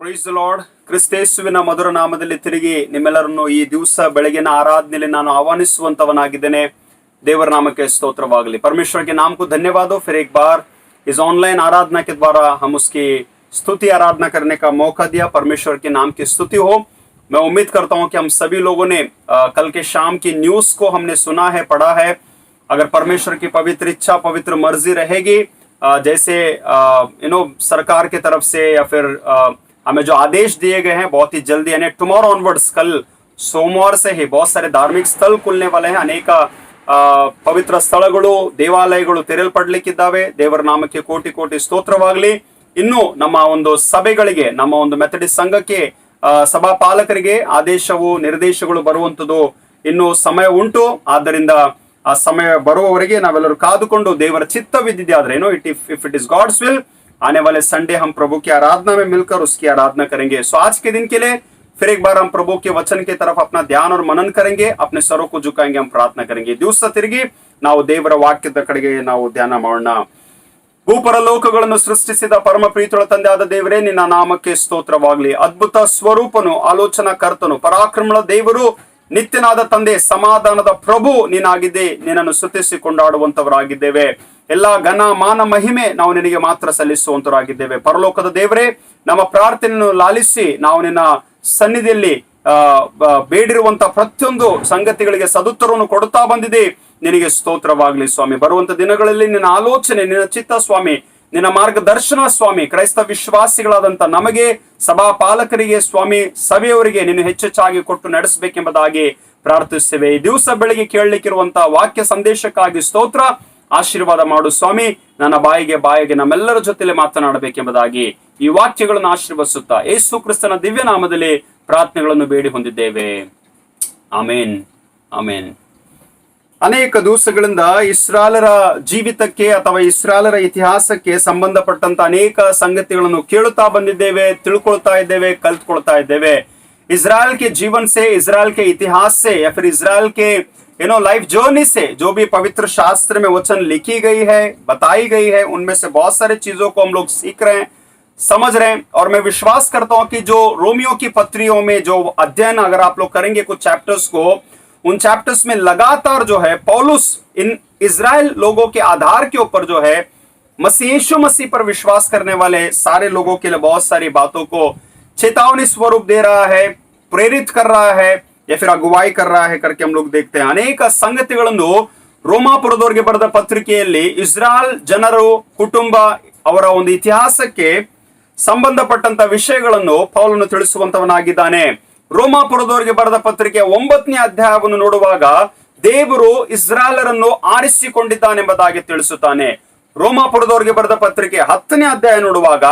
Price the lord. ಕ್ರಿಸ್ತೇಸುವಿನ ಮಧುರ ನಾಮದಲ್ಲಿ ತಿರುಗಿ ನಿಮ್ಮೆಲ್ಲರನ್ನು ಈ ದಿವಸ ಬೆಳಗಿನ ಆರಾಧನೆಯಲ್ಲಿ ನಾನು ಆಹ್ವಾನಿಸುವಂತವನಾಗಿದ್ದೇನೆ. देवर नाम के स्तोत्रवागली. परमेश्वर के नाम को धन्यवाद हो. फिर एक बार इस ऑनलाइन आराधना के द्वारा हम उसकी स्तुति आराधना करने का मौका दिया. परमेश्वर के नाम की स्तुति हो. मैं उम्मीद करता हूं कि हम सभी लोगों ने कल के शाम की न्यूज को हमने सुना है, पढ़ा है. अगर परमेश्वर की पवित्र इच्छा, पवित्र मर्जी रहेगी, जैसे सरकार की तरफ से या फिर हमें जो आदेश दिए गए हैं बहुत ही जल्दी, यानी टुमारो ऑनवर्ड्स, कल सोमवार से ही बहुत सारे धार्मिक स्थल खुलने वाले हैं. अनेक ಪವಿತ್ರ ಸ್ಥಳಗಳು, ದೇವಾಲಯಗಳು ತೆರೆಯಲ್ಪಡ್ಲಿಕ್ಕಿದ್ದಾವೆ. ದೇವರ ನಾಮಕ್ಕೆ ಕೋಟಿ ಕೋಟಿ ಸ್ತೋತ್ರವಾಗಲಿ. ಇನ್ನು ನಮ್ಮ ಒಂದು ಸಭೆಗಳಿಗೆ, ನಮ್ಮ ಒಂದು ಮೆಥಡಿಸ್ಟ್ ಸಂಘಕ್ಕೆ, ಸಭಾ ಪಾಲಕರಿಗೆ ಆದೇಶವು, ನಿರ್ದೇಶಗಳು ಬರುವಂತದ್ದು ಇನ್ನು ಸಮಯ ಉಂಟು. ಆದ್ದರಿಂದ ಆ ಸಮಯ ಬರುವವರೆಗೆ ನಾವೆಲ್ಲರೂ ಕಾದುಕೊಂಡು ದೇವರ ಚಿತ್ತವಿದ್ದಿದೆ ಆದ್ರೆ if it is God's will, आने वाले संडे हम प्रभु की आराधना में मिलकर उसकी आराधना करेंगे. सो आज के दिन के लिए फिर एक बार हम प्रभु के वचन की तरफ अपना ध्यान और मनन करेंगे. अपने सरों को झुकाएंगे, हम प्रार्थना करेंगे. दिवस तिರುಗಿ ನಾವು ದೇವರ ವಾಕ್ಯದ ಕಡೆಗೆ ನಾವು ಧ್ಯಾನ ಮಾಡೋಣ. ಭೂಪರಲೋಕಗಳನ್ನು ಸೃಷ್ಟಿಸಿದ ಪರಮ ಪ್ರೀತಿಯುಳ್ಳ ತಂದೆಯಾದ ದೇವರೇ, ನಿನ್ನ ನಾಮಕ್ಕೆ ಸ್ತೋತ್ರವಾಗಲಿ. ಅದ್ಭುತ ಸ್ವರೂಪನು, ಆಲೋಚನಾ ಕರ್ತನು, ಪರಾಕ್ರಮದ ದೇವರು, ನಿತ್ಯನಾದ ತಂದೆ, ಸಮಾಧಾನದ ಪ್ರಭು ನೀನಾಗಿದ್ದೆ. ನಿನ್ನನ್ನು ಸ್ತುತಿಸಿ ಕೊಂಡಾಡುವಂತವರಾಗಿದ್ದೇವೆ. ಎಲ್ಲಾ ಘನ ಮಾನ ಮಹಿಮೆ ನಾವು ನಿನಗೆ ಮಾತ್ರ ಸಲ್ಲಿಸುವಂತವರಾಗಿದ್ದೇವೆ. ಪರಲೋಕದ ದೇವರೇ, ನಮ್ಮ ಪ್ರಾರ್ಥನೆಯನ್ನು ಲಾಲಿಸಿ ನಾವು ನಿನ್ನ ಸನ್ನಿಧಿಯಲ್ಲಿ ಬೇಡಿರುವಂತ ಪ್ರತಿಯೊಂದು ಸಂಗತಿಗಳಿಗೆ ಸದುತ್ತರವನ್ನು ಕೊಡುತ್ತಾ ಬಂದಿದೆ. ನಿನಗೆ ಸ್ತೋತ್ರವಾಗಲಿ ಸ್ವಾಮಿ. ಬರುವಂತ ದಿನಗಳಲ್ಲಿ ನಿನ್ನ ಆಲೋಚನೆ, ನಿನ್ನ ಚಿತ್ತ ಸ್ವಾಮಿ, ನಿನ್ನ ಮಾರ್ಗದರ್ಶನ ಸ್ವಾಮಿ, ಕ್ರೈಸ್ತ ವಿಶ್ವಾಸಿಗಳಾದಂತ ನಮಗೆ, ಸಭಾ ಪಾಲಕರಿಗೆ ಸ್ವಾಮಿ, ಸಭೆಯವರಿಗೆ ನೀನು ಹೆಚ್ಚೆಚ್ಚಾಗಿ ಕೊಟ್ಟು ನಡೆಸಬೇಕೆಂಬುದಾಗಿ ಪ್ರಾರ್ಥಿಸುತ್ತೇವೆ. ಈ ದಿವಸ ಬೆಳಗ್ಗೆ ಕೇಳಲಿಕ್ಕಿರುವಂತಹ ವಾಕ್ಯ ಸಂದೇಶಕ್ಕಾಗಿ ಸ್ತೋತ್ರ. ಆಶೀರ್ವಾದ ಮಾಡು ಸ್ವಾಮಿ. ನನ್ನ ಬಾಯಿಗೆ ನಮ್ಮೆಲ್ಲರ ಜೊತೆಲೆ ಮಾತನಾಡಬೇಕೆಂಬುದಾಗಿ ಈ ವಾಕ್ಯಗಳನ್ನು ಆಶೀರ್ವದಿಸುತ್ತಾ ಯೇಸು ಕ್ರಿಸ್ತನ ದಿವ್ಯ ನಾಮದಲ್ಲಿ ಪ್ರಾರ್ಥನೆಗಳನ್ನು ಬೇಡಿ ಹೊಂದಿದ್ದೇವೆ. ಆಮೇನ್, ಆಮೇನ್. ಅನೇಕ ದಿವಸಗಳಿಂದ ಇಸ್ರಾಯೇಲರ ಜೀವಿತಕ್ಕೆ ಅಥವಾ ಇಸ್ರಾಯೇಲರ ಇತಿಹಾಸಕ್ಕೆ ಸಂಬಂಧಪಟ್ಟಂತ ಅನೇಕ ಸಂಗತಿಗಳನ್ನು ಕೇಳುತ್ತಾ ಬಂದಿದ್ದೇವೆ, ತಿಳ್ಕೊಳ್ತಾ ಇದ್ದೇವೆ, ಕಲ್ತ್ಕೊಳ್ತಾ ಇದ್ದೇವೆ. इजराइल के जीवन से, इजराइल के इतिहास से या फिर इजराइल के लाइफ जर्नी से जो भी पवित्र शास्त्र में वचन लिखी गई है, बताई गई है, उनमें से बहुत सारे चीजों को हम लोग सीख रहे हैं, समझ रहे हैं. और मैं विश्वास करता हूं कि जो रोमियो की पत्रियों में जो अध्ययन अगर आप लोग करेंगे कुछ चैप्टर्स को, उन चैप्टर्स में लगातार जो है पौलुस इन इजराइल लोगों के आधार के ऊपर जो है यीशु मसीह पर विश्वास करने वाले सारे लोगों के लिए बहुत सारी बातों को चेतावनी स्वरूप दे रहा है, प्रेरित कर रहा है या फिर अगुवाई कर रहा है करके हम लोग देखते हैं. अनेक ಸಂಗತಿಗಳನ್ನು ರೋಮಾಪುರದವರಿಗೆ ಬರೆದ ಪತ್ರಿಕೆಯಲ್ಲಿ ಇಸ್ರಾಯೇಲ್ ಜನರು, ಕುಟುಂಬ, ಅವರ ಒಂದು ಇತಿಹಾಸಕ್ಕೆ ಸಂಬಂಧಪಟ್ಟಂತ ವಿಷಯಗಳನ್ನು ಪೌಲನು ತಿಳಿಸುವಂತವನಾಗಿದ್ದಾನೆ. ರೋಮಾಪುರದವರಿಗೆ ಬರೆದ ಪತ್ರಿಕೆ 9ನೇ ಅಧ್ಯಾಯವನ್ನು ನೋಡುವಾಗ ದೇವರು ಇಸ್ರಾಯೇಲರನ್ನು ಆರಿಸಿಕೊಂಡಿದ್ದಾನೆಂಬುದಾಗಿ ತಿಳಿಸುತ್ತಾನೆ. ರೋಮಾಪುರದವರಿಗೆ ಬರೆದ ಪತ್ರಿಕೆ 10ನೇ ಅಧ್ಯಾಯ ನೋಡುವಾಗ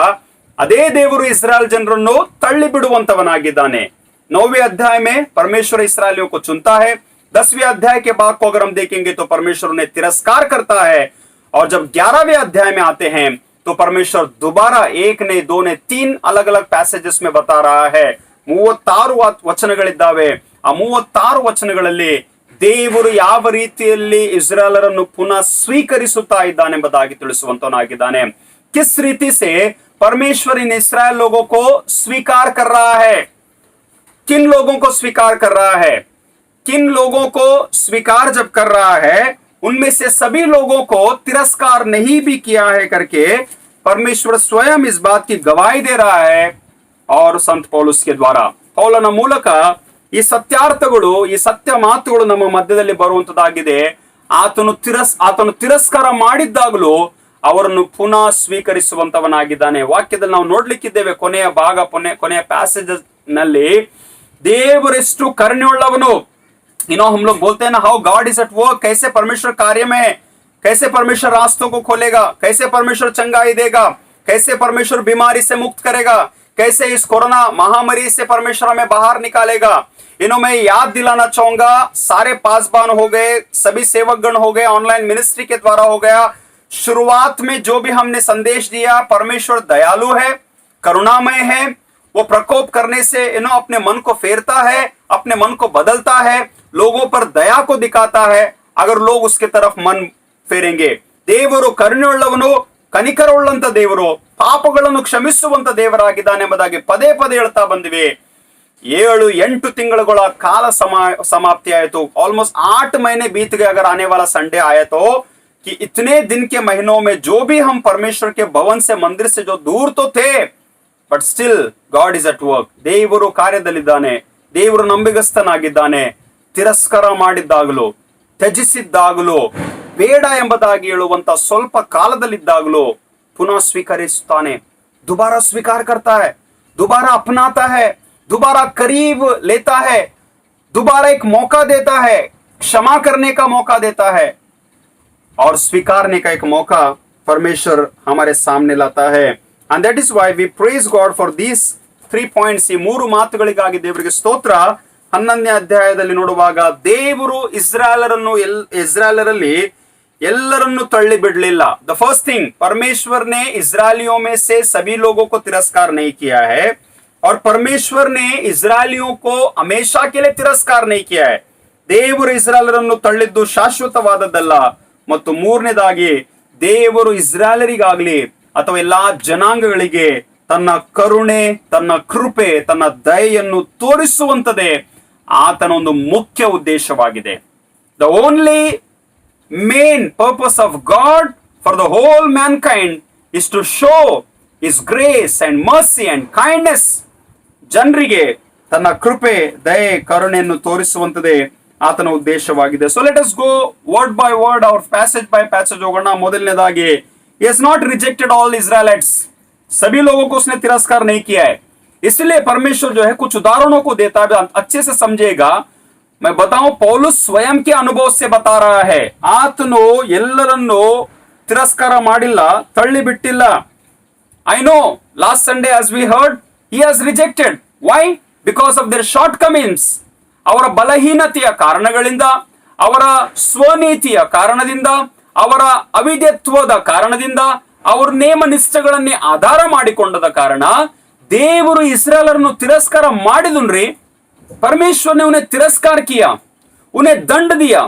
ಅದೇ ದೇವರು ಇಸ್ರಾಯೇಲ್ ಜನರನ್ನು ತಳ್ಳಿ ಬಿಡುವಂತವನಾಗಿದ್ದಾನೆ. 9वें अध्याय में परमेश्वर इस्राएलियों को चुनता है. 10वें अध्याय के भाग को अगर हम देखेंगे तो परमेश्वर उन्हें तिरस्कार करता है. और जब 11वें अध्याय में आते हैं तो परमेश्वर दोबारा 1 ने 2 ने 3 अलग अलग पैसेजेस में बता रहा है. 36 ವಚನಗಳಿದ್ದಾವೆ. ಆ 36 ವಚನಗಳಲ್ಲಿ ದೇವರು ಯಾವ ರೀತಿಯಲ್ಲಿ ಇಸ್ರಾಯೇಲರನ್ನು ಪುನಃ ಸ್ವೀಕರಿಸುತ್ತಾ ಇದ್ದಾನೆಂಬುದಾಗಿ ತಿಳಿಸುವಂತವನಾಗಿದ್ದಾನೆ. किस रीति से परमेश्वर इन इस्राएल लोगों को स्वीकार कर रहा है, किन लोगों को स्वीकार कर रहा है, किन लोगों को स्वीकार जब कर रहा है उनमें से सभी लोगों को तिरस्कार नहीं भी किया है करके परमेश्वर स्वयं इस बात की गवाही दे रहा है. और संत पौलुस के द्वारा, ಪೌಲನ ಮೂಲಕ ಈ ಸತ್ಯಾರ್ಥಗಳು, ಈ ಸತ್ಯ ಮಾತುಗಳು ನಮ್ಮ ಮಧ್ಯದಲ್ಲಿ ಬರುವಂತದ್ದಾಗಿದೆ. ಆತನು ತಿರಸ್ಕಾರ ಮಾಡಿದ್ದಾಗಲೂ ಅವರನ್ನು ಪುನಃ ಸ್ವೀಕರಿಸುವಂತವನಾಗಿದ್ದಾನೆ. ವಾಕ್ಯದಲ್ಲಿ ನಾವು ನೋಡ್ಲಿಕ್ಕಿದ್ದೇವೆ ಕೊನೆಯ ಭಾಗ, ಕೊನೆಯ ಪ್ಯಾಸೇಜ್ ನಲ್ಲಿ ದೇವರೆಷ್ಟು ಕರುಣೆಯುಳ್ಳವನು. हम लोग बोलते हैं ना, how God is at work, कैसे परमेश्वर कार्य में है, कैसे परमेश्वर रास्तों को खोलेगा, कैसे परमेश्वर चंगाई देगा, कैसे परमेश्वर बीमारी से मुक्त करेगा, कैसे इस कोरोना महामारी से परमेश्वर हमें बाहर निकालेगा. मैं याद दिलाना चाहूंगा, सारे पासबान हो गए, सभी सेवकगण हो गए, ऑनलाइन मिनिस्ट्री के द्वारा हो गया. शुरुआत में जो भी हमने संदेश दिया, परमेश्वर दयालु है, करुणामय है. वो प्रकोप करने से अपने मन को फेरता है, अपने मन को बदलता है, लोगों पर दया को दिखाता है अगर लोग उसके तरफ मन फेरेंगे. ದೇವರು ಕರುಣೆಯುಳ್ಳವನು, ಕನಿಕರವುಳ್ಳಂತ ದೇವರು, ಪಾಪಗಳನ್ನು ಕ್ಷಮಿಸುವಂತ ದೇವರಾಗಿದ್ದಾನೆ ಎಂಬುದಾಗಿ ಪದೇ ಪದೇ ಹೇಳ್ತಾ ಬಂದಿವೆ. 7-8 ತಿಂಗಳುಗಳ काल समाप्ति आए तो ऑलमोस्ट 8 महीने बीत गए अगर आने वाला संडे आया तो, कि इतने दिन के महीनों में जो भी हम परमेश्वर के भवन से मंदिर से जो दूर तो थे, but still God is at work. ದೇವರು ಕಾರ್ಯದಲ್ಲಿದ್ದಾನೆ, ದೇವರು ನಂಬಿಗಸ್ತನಾಗಿದ್ದಾನೆ. ತಿರಸ್ಕಾರ ಮಾಡಿದ್ದಾಗಲೂ, ತ್ಯಜಿಸಿದ್ದಾಗಲೂ, ಬೇಡ ಎಂಬುದಾಗಿ ಹೇಳುವಂತ ಸ್ವಲ್ಪ ಕಾಲದಲ್ಲಿದ್ದಾಗಲೂ ಪುನಃ ಸ್ವೀಕರಿಸುತ್ತಾನೆ. दोबारा स्वीकार करता है, दोबारा अपनाता है, दोबारा करीब लेता है, दोबारा एक मौका देता है, क्षमा करने का मौका देता है और स्वीकारने का एक मौका परमेश्वर हमारे सामने लाता है. And that is why we praise God for these 3 points. ಈ 3 ಮಾತುಗಳಿಗಾಗಿ ದೇವರಿಗೆ ಸ್ತೋತ್ರ. 11ನೇ ಅಧ್ಯಾಯದಲ್ಲಿ ನೋಡುವಾಗ ದೇವರು ಇಸ್ರಾಯೇಲರಲ್ಲಿ ಎಲ್ಲರನ್ನು ತಳ್ಳಿ ಬಿಡಲಿಲ್ಲ. द फर्स्ट थिंग, परमेश्वर ने इजरायलियों में से सभी लोगों को तिरस्कार नहीं किया है और परमेश्वर ने इजरायलियों को हमेशा के लिए तिरस्कार नहीं किया है. ದೇವರು ಇಸ್ರಾಯೇಲರನ್ನು ತಳ್ಳಿದ್ದು ಶಾಶ್ವತವಾದದ್ದಲ್ಲ. ಮತ್ತು ಮೂರನೇದಾಗಿ, ದೇವರು ಇಸ್ರಾಯೇಲರಿಗಾಗ್ಲಿ ಅಥವಾ ಎಲ್ಲಾ ಜನಾಂಗಗಳಿಗೆ ತನ್ನ ಕರುಣೆ, ತನ್ನ ಕೃಪೆ, ತನ್ನ ದಯೆಯನ್ನು ತೋರಿಸುವಂತದೇ ಆತನ ಒಂದು ಮುಖ್ಯ ಉದ್ದೇಶವಾಗಿದೆ. The only main purpose of God for the whole mankind is to show his grace and mercy and kindness. ಜನರಿಗೆ ತನ್ನ ಕೃಪೆ, ದಯೆ, ಕರುಣೆಯನ್ನು ತೋರಿಸುವಂತದೇ ಆತನ ಉದ್ದೇಶವಾಗಿದೆ. So let us go word by word or passage by passage ಹೋಗೋಣ. ಮೊದಲನೇದಾಗಿ, he has not rejected all Israelites. सभी लोगों को उसने तिरस्कार नहीं किया है. इसलिए परमेश्वर जो है कुछ उदाहरणों को देता है, अच्छे से समझेगा. मैं बताऊं, पौलुस स्वयं के अनुभव से बता रहा है. ಆತನು ಎಲ್ಲರನ್ನು ತಿರಸ್ಕಾರ ಮಾಡಿಲ್ಲ, ತಳ್ಳಿ ಬಿಟ್ಟಿಲ್ಲ. I know last Sunday as we heard, he has rejected. Why? Because of their shortcomings. ಅವರ ಬಲಹೀನತೆಯ ಕಾರಣಗಳಿಂದ, ಅವರ ಸ್ವನೀತಿಯ ಕಾರಣದಿಂದ, ಅವರ ಅವಿಧೇಯತ್ವದ ಕಾರಣದಿಂದ, ಅವರ ನೇಮ ನಿಷ್ಠೆಗಳನ್ನೇ ಆಧಾರ ಮಾಡಿಕೊಂಡದ ಕಾರಣ ದೇವರು ಇಸ್ರಾಯೇಲರನ್ನು ತಿರಸ್ಕಾರ ಮಾಡಿದನ್ರಿ. परमेश्वर ने उन्हें तिरस्कार किया, उन्हें दंड दिया,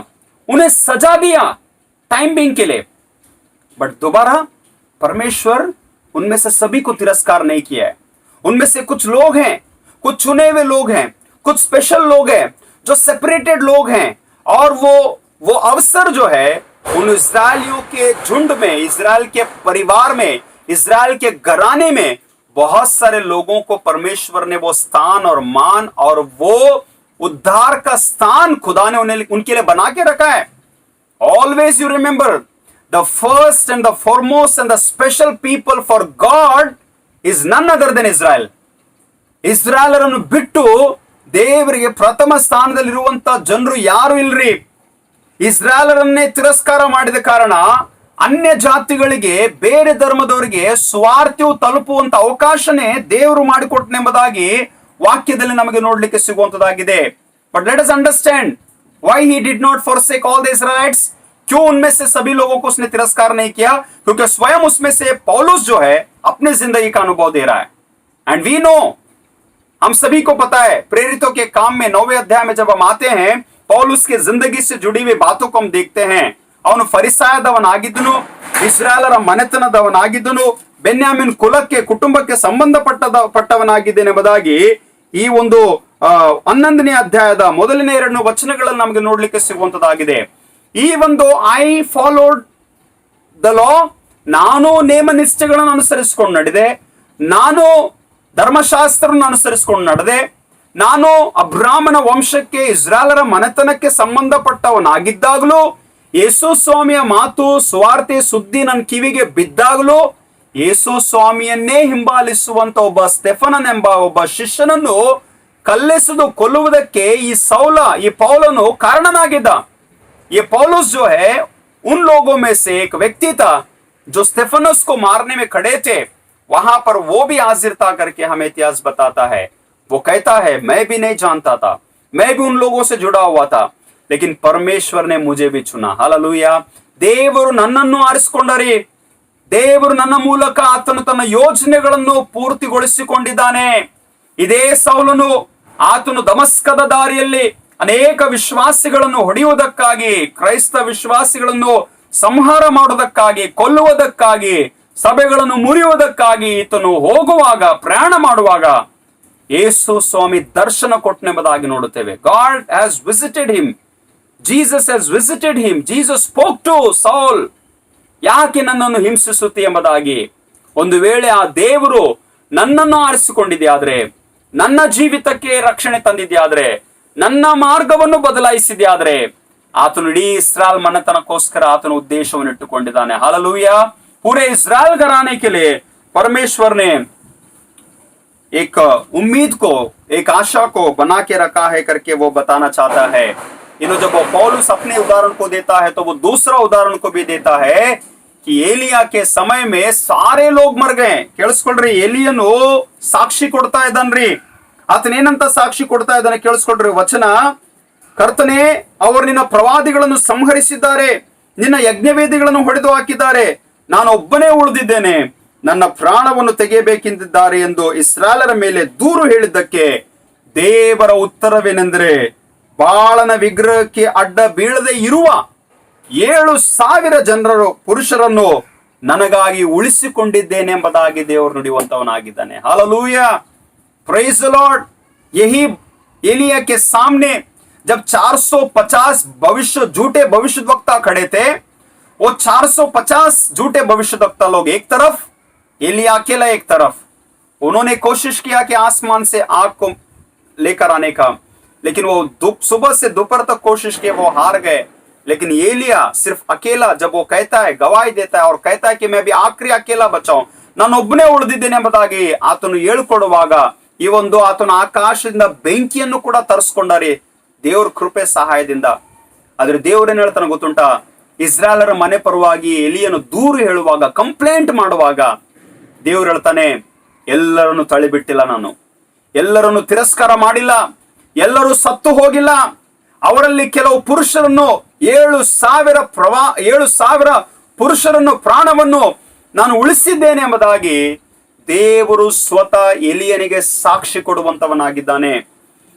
उन्हें सजा दिया टाइम बीइंग के लिए. बट दोबारा परमेश्वर उनमें से सभी को तिरस्कार नहीं किया है. उनमें से कुछ लोग हैं, कुछ चुने हुए लोग हैं, कुछ स्पेशल लोग हैं, जो सेपरेटेड लोग हैं. और वो अवसर जो है उन इस्राएलियों के झुंड में, इस्राएल के परिवार में, इस्राएल के घराने में बहुत सारे लोगों को परमेश्वर ने वो स्थान और मान और वो उद्धार का स्थान खुदा ने उनके लिए बना के रखा है. Always you remember, the first and the foremost and the special people for God is none other than Israel. ಇಸ್ರಾಯೇಲರನ್ನು ಬಿಟ್ಟು ದೇವರಿಗೆ ಪ್ರಥಮ ಸ್ಥಾನದಲ್ಲಿರುವಂತ ಜನರು ಯಾರು ಇಲ್ರಿ. ಇಸ್ರಾಯೇಲರನ್ನೇ ತಿರಸ್ಕಾರ ಮಾಡಿದ ಕಾರಣ ಅನ್ಯ ಜಾತಿಗಳಿಗೆ, ಬೇರೆ ಧರ್ಮದವರಿಗೆ ಸ್ವಾರ್ಥವು ತಲುಪುವಂತ ಅವಕಾಶನೇ ದೇವರು ಮಾಡಿಕೊಟ್ಟನೆಂಬುದಾಗಿ ವಾಕ್ಯದಲ್ಲಿ ನಮಗೆ ನೋಡ್ಲಿಕ್ಕೆ ಸಿಗುವಂತದಾಗಿದೆ. But let us understand why he did not forsake all the Israelites. क्यों उनमें से सभी लोगों को उसने तिरस्कार नहीं किया? क्योंकि स्वयं उसमें से पौलुस जो है अपनी जिंदगी का अनुभव दे रहा है. एंड वी नो, हम सभी को पता है, प्रेरितों के काम में 9वें अध्याय में जब हम आते हैं, पौलुस के जिंदगी से जुड़ी हुई बातों को हम देखते हैं. ಅವನು ಫರಿಸಾಯದವನಾಗಿದ್ದನು, ಇಸ್ರಾಯೇಲರ ಮನೆತನದವನಾಗಿದ್ದನು, ಬೆನ್ಯಾಮಿನ್ ಕುಲಕ್ಕೆ, ಕುಟುಂಬಕ್ಕೆ ಸಂಬಂಧಪಟ್ಟವನಾಗಿದ್ದೇನೆಂಬುದಾಗಿ ಈ ಒಂದು 11ನೇ ಅಧ್ಯಾಯದ ಮೊದಲನೇ 2 ವಚನಗಳಲ್ಲಿ ನಮಗೆ ನೋಡ್ಲಿಕ್ಕೆ ಸಿಗುವಂತದಾಗಿದೆ. ಈ ಒಂದು ಐ ಫಾಲೋಡ್ ದ ಲಾ, ನಾನು ನೇಮ ನಿಷ್ಠೆಗಳನ್ನು ಅನುಸರಿಸಿಕೊಂಡು ನಡೆದೆ, ನಾನು ಧರ್ಮಶಾಸ್ತ್ರವನ್ನು ಅನುಸರಿಸಿಕೊಂಡು ನಡೆದೆ, ನಾನು ಅಬ್ರಾಮನ ವಂಶಕ್ಕೆ, ಇಸ್ರಾಯೇಲರ ಮನೆತನಕ್ಕೆ ಸಂಬಂಧಪಟ್ಟವನಾಗಿದ್ದಾಗಲೂ, ಯೇಸು ಸ್ವಾಮಿಯ ಮಾತು, ಸುವಾರ್ತೆ, ಸುದ್ದಿ ನನ್ನ ಕಿವಿಗೆ ಬಿದ್ದಾಗಲೂ ಯೇಸು ಸ್ವಾಮಿಯನ್ನೇ ಹಿಂಬಾಲಿಸುವಂತ ಒಬ್ಬ ಸ್ಟೆಫನನೆಂಬ ಒಬ್ಬ ಶಿಷ್ಯನನ್ನು ಕಲ್ಲೆಸೆದು ಕೊಲ್ಲುವುದಕ್ಕೆ ಈ ಪೌಲನು ಕಾರಣನಾಗಿದ್ದ. ये पौलुस जो है उन लोगों में से एक व्यक्ति था जो स्टेफनस को मारने में खड़े थे. वहां पर वो भी हाजिर था करके हमें इतिहास बताता है. वो कहता है, मैं भी नहीं जानता था, मैं भी उन लोगों से जुड़ा हुआ था, लेकिन परमेश्वर ने मुझे भी चुना. हालेलूया. ದೇವರು ನನ್ನನ್ನು ಆರಿಸಿಕೊಂಡರೆ, ದೇವರು ನನ್ನ ಮೂಲಕ ಆತನು ತನ್ನ ಯೋಜನೆಗಳನ್ನು ಪೂರ್ತಿಗೊಳಿಸಿಕೊಂಡಿದ್ದಾನೆ. ಇದೇ ಸೌಲನು, ಆತನು ದಮಸ್ಕದ ದಾರಿಯಲ್ಲಿ ಅನೇಕ ವಿಶ್ವಾಸಿಗಳನ್ನು ಹೊಡೆಯುವುದಕ್ಕಾಗಿ, ಕ್ರೈಸ್ತ ವಿಶ್ವಾಸಿಗಳನ್ನು ಸಂಹಾರ ಮಾಡುವುದಕ್ಕಾಗಿ, ಕೊಲ್ಲುವುದಕ್ಕಾಗಿ ಸಭೆಗಳನ್ನು ಮುರಿಯುವುದಕ್ಕಾಗಿ ಈತನು ಹೋಗುವಾಗ, ಪ್ರಯಾಣ ಮಾಡುವಾಗ ಯೇಸು ಸ್ವಾಮಿ ದರ್ಶನ ಕೊಟ್ಟನೆಂಬುದಾಗಿ ನೋಡುತ್ತೇವೆ. God has visited him, Jesus has visited him. Jesus spoke to Saul, ಯಾಕೆ ನನ್ನನ್ನು ಹಿಂಸಿಸುತ್ತಿ ಎಂಬುದಾಗಿ. ಒಂದು ವೇಳೆ ಆ ದೇವರು ನನ್ನನ್ನು ಆರಿಸಿಕೊಂಡಿದ್ಯಾದ್ರೆ, ನನ್ನ ಜೀವಿತಕ್ಕೆ ರಕ್ಷಣೆ ತಂದಿದ್ಯಾದ್ರೆ, ನನ್ನ ಮಾರ್ಗವನ್ನು ಬದಲಾಯಿಸಿದ್ಯಾದ್ರೆ, ಆತನು ಇಡೀ ಇಸ್ರಾಯೇಲ್ ಮನೆತನಕ್ಕೋಸ್ಕರ ಆತನ ಉದ್ದೇಶವನ್ನು ಇಟ್ಟುಕೊಂಡಿದ್ದಾನೆ. हालेलुया. पूरे इस्राएल घराने के लिए परमेश्वर ने एक उम्मीद को, एक आशा को बना के रखा है करके वो बताना चाहता है. जब वो पौलुस अपने उदाहरण को देता है तो वो दूसरा उदाहरण को भी देता है कि एलिया के समय में सारे लोग मर गए. ಕೇಳಿಸ್ಕೊಳ್ರಿ, ಎಲಿಯನು ಸಾಕ್ಷಿ ಕೊಡ್ತಾ ಇದ್ದಾನ್ರಿ. ಆತನೇನಂತ ಸಾಕ್ಷಿ ಕೊಡ್ತಾ ಇದ್ದಾನೆ ಕೇಳಿಸ್ಕೊಳ್ರಿ ವಚನ. ಕರ್ತನೇ, ಅವರು ನಿನ್ನ ಪ್ರವಾದಿಗಳನ್ನು ಸಂಹರಿಸಿದ್ದಾರೆ, ನಿನ್ನ ಯಜ್ಞವೇದಿಗಳನ್ನು ಹೊಡೆದು ಹಾಕಿದ್ದಾರೆ, ನಾನು ಒಬ್ಬನೇ ಉಳಿದಿದ್ದೇನೆ, ನನ್ನ ಪ್ರಾಣವನ್ನು ತೆಗೆಯಬೇಕೆಂದಿದ್ದಾರೆ ಎಂದು ಇಸ್ರಾಯೇಲರ ಮೇಲೆ ದೂರು ಹೇಳಿದ್ದಕ್ಕೆ ದೇವರ ಉತ್ತರವೇನೆಂದರೆ, ಬಾಳನ ವಿಗ್ರಹಕ್ಕೆ ಅಡ್ಡ ಬೀಳದೆ ಇರುವ 7,000 ಜನರು ಪುರುಷರನ್ನು ನನಗಾಗಿ ಉಳಿಸಿಕೊಂಡಿದ್ದೇನೆ ಎಂಬುದಾಗಿ ದೇವರು ನುಡಿಯುವಂತವನಾಗಿದ್ದಾನೆ. Hallelujah, praise the lord. यही एलिया के सामने जब 450 झूठे भविष्यद्वक्ता खड़े थे, वो 450 झूठे भविष्यद्वक्ता लोग एक तरफ, एलिया अकेला एक तरफ. उन्होंने कोशिश किया कि आसमान से आग को लेकर आने का, लेकिन वो सुबह से दोपहर तक कोशिश की, वो हार गए. लेकिन एलिया सिर्फ अकेला जब वो कहता है, गवाही देता है और कहता है कि मैं भी आखिरी अकेला बचाऊं, ನಾನು ಒಬ್ಬನೇ ಉಳಿದಿದ್ದೇನೆ ಎಂಬುದಾಗಿ ಆತನು ಹೇಳಿಕೊಡುವಾಗ ಈ ಒಂದು ಆತನ ಆಕಾಶದಿಂದ ಬೆಂಕಿಯನ್ನು ಕೂಡ ತರಿಸ್ಕೊಂಡಾರೆ ದೇವರ ಕೃಪೆ ಸಹಾಯದಿಂದ. ಆದ್ರೆ ದೇವರೇನು ಹೇಳ್ತಾನೆ ಗೊತ್ತುಂಟಾ, ಇಸ್ರಾಯೇಲರ ಮನೆ ಪರವಾಗಿ ಎಲಿಯನು ದೂರು ಹೇಳುವಾಗ, ಕಂಪ್ಲೇಂಟ್ ಮಾಡುವಾಗ ದೇವ್ರು ಹೇಳ್ತಾನೆ, ಎಲ್ಲರನ್ನು ತಳ್ಳಿಬಿಟ್ಟಿಲ್ಲ, ನಾನು ಎಲ್ಲರನ್ನು ತಿರಸ್ಕಾರ ಮಾಡಿಲ್ಲ, ಎಲ್ಲರೂ ಸತ್ತು ಹೋಗಿಲ್ಲ, ಅವರಲ್ಲಿ ಕೆಲವು ಪುರುಷರನ್ನು 7,000 ಪುರುಷರನ್ನು ಪ್ರಾಣವನ್ನು ನಾನು ಉಳಿಸಿದ್ದೇನೆ ಎಂಬುದಾಗಿ ದೇವರು ಸ್ವತಃ ಎಲಿಯನಿಗೆ ಸಾಕ್ಷಿ ಕೊಡುವಂತವನಾಗಿದ್ದಾನೆ.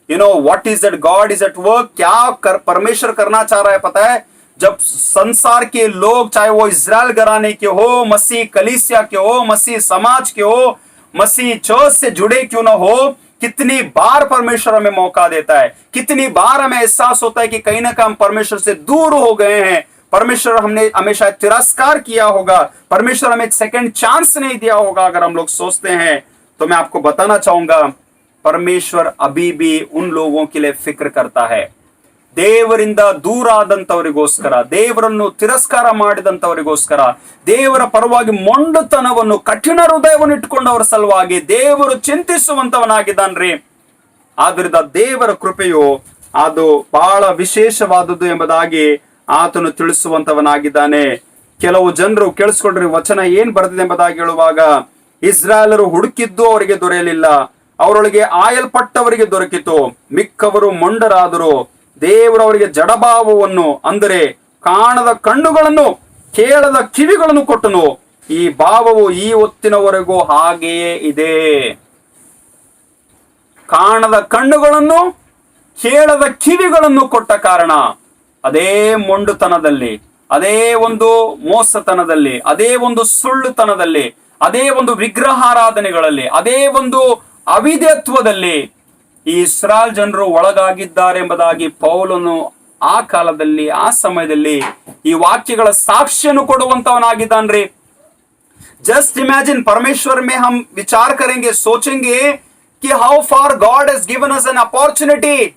You know what is that, God is at work. क्या परमेश्वर करना चाह रहा है पता है? जब संसार के लोग, चाहे वो इजराइल घराने के हो, मसीह कलीसिया के हो, मसीह समाज के हो, मसीह चर्च से जुड़े क्यों ना हो, कितनी बार परमेश्वर हमें मौका देता है, कितनी बार हमें एहसास होता है कि कहीं ना कहीं हम परमेश्वर से दूर हो गए हैं, परमेश्वर हमने हमेशा तिरस्कार किया होगा, परमेश्वर हमें एक सेकंड चांस नहीं दिया होगा. अगर हम लोग सोचते हैं तो मैं आपको बताना चाहूंगा, परमेश्वर अभी भी उन लोगों के लिए फिक्र करता है. ದೇವರಿಂದ ದೂರ ಆದಂತವರಿಗೋಸ್ಕರ, ದೇವರನ್ನು ತಿರಸ್ಕಾರ ಮಾಡಿದಂತವರಿಗೋಸ್ಕರ, ದೇವರ ಪರವಾಗಿ ಮೊಂಡುತನವನ್ನು, ಕಠಿಣ ಹೃದಯವನ್ನು ಇಟ್ಟುಕೊಂಡವರ ಸಲುವಾಗಿ ದೇವರು ಚಿಂತಿಸುವಂತವನಾಗಿದ್ದಾನ್ರಿ. ಆದ್ರಿಂದ ದೇವರ ಕೃಪೆಯು ಅದು ಬಹಳ ವಿಶೇಷವಾದದ್ದು ಎಂಬುದಾಗಿ ಆತನು ತಿಳಿಸುವಂತವನಾಗಿದ್ದಾನೆ. ಕೆಲವು ಜನರು ಕೇಳಿಸ್ಕೊಳ್ರಿ, ವಚನ ಏನ್ ಬರೆದಿದೆ ಎಂಬುದಾಗಿ ಹೇಳುವಾಗ, ಇಸ್ರಾಯೇಲರು ಹುಡುಕಿದ್ದು ಅವರಿಗೆ ದೊರೆಯಲಿಲ್ಲ, ಅವರೊಳಗೆ ಆಯಲ್ಪಟ್ಟವರಿಗೆ ದೊರಕಿತು, ಮಿಕ್ಕವರು ಮೊಂಡರಾದರು. ದೇವರವರಿಗೆ ಜಡಭಾವವನ್ನು, ಅಂದರೆ ಕಾಣದ ಕಣ್ಣುಗಳನ್ನು, ಕೇಳದ ಕಿವಿಗಳನ್ನು ಕೊಟ್ಟನು. ಈ ಭಾವವು ಈ ಹೊತ್ತಿನವರೆಗೂ ಹಾಗೆಯೇ ಇದೆ. ಕಾಣದ ಕಣ್ಣುಗಳನ್ನು, ಕೇಳದ ಕಿವಿಗಳನ್ನು ಕೊಟ್ಟ ಕಾರಣ ಅದೇ ಮೊಂಡುತನದಲ್ಲಿ, ಅದೇ ಒಂದು ಮೋಸತನದಲ್ಲಿ, ಅದೇ ಒಂದು ಸುಳ್ಳುತನದಲ್ಲಿ, ಅದೇ ಒಂದು ವಿಗ್ರಹಾರಾಧನೆಗಳಲ್ಲಿ, ಅದೇ ಒಂದು ಅವಿಧೇಯತ್ವದಲ್ಲಿ ಈ ಇಸ್ರಾಯೇಲ್ ಜನರು ಒಳಗಾಗಿದ್ದಾರೆ ಎಂಬುದಾಗಿ ಪೌಲನು ಆ ಕಾಲದಲ್ಲಿ, ಆ ಸಮಯದಲ್ಲಿ ಈ ವಾಕ್ಯಗಳ ಸಾಕ್ಷ್ಯನು ಕೊಡುವಂತವನಾಗಿದ್ದಾನ್ರಿ. जस्ट इमेजिन, परमेश्वर में हम विचार करेंगे, सोचेंगे कि how far God has given us an opportunity.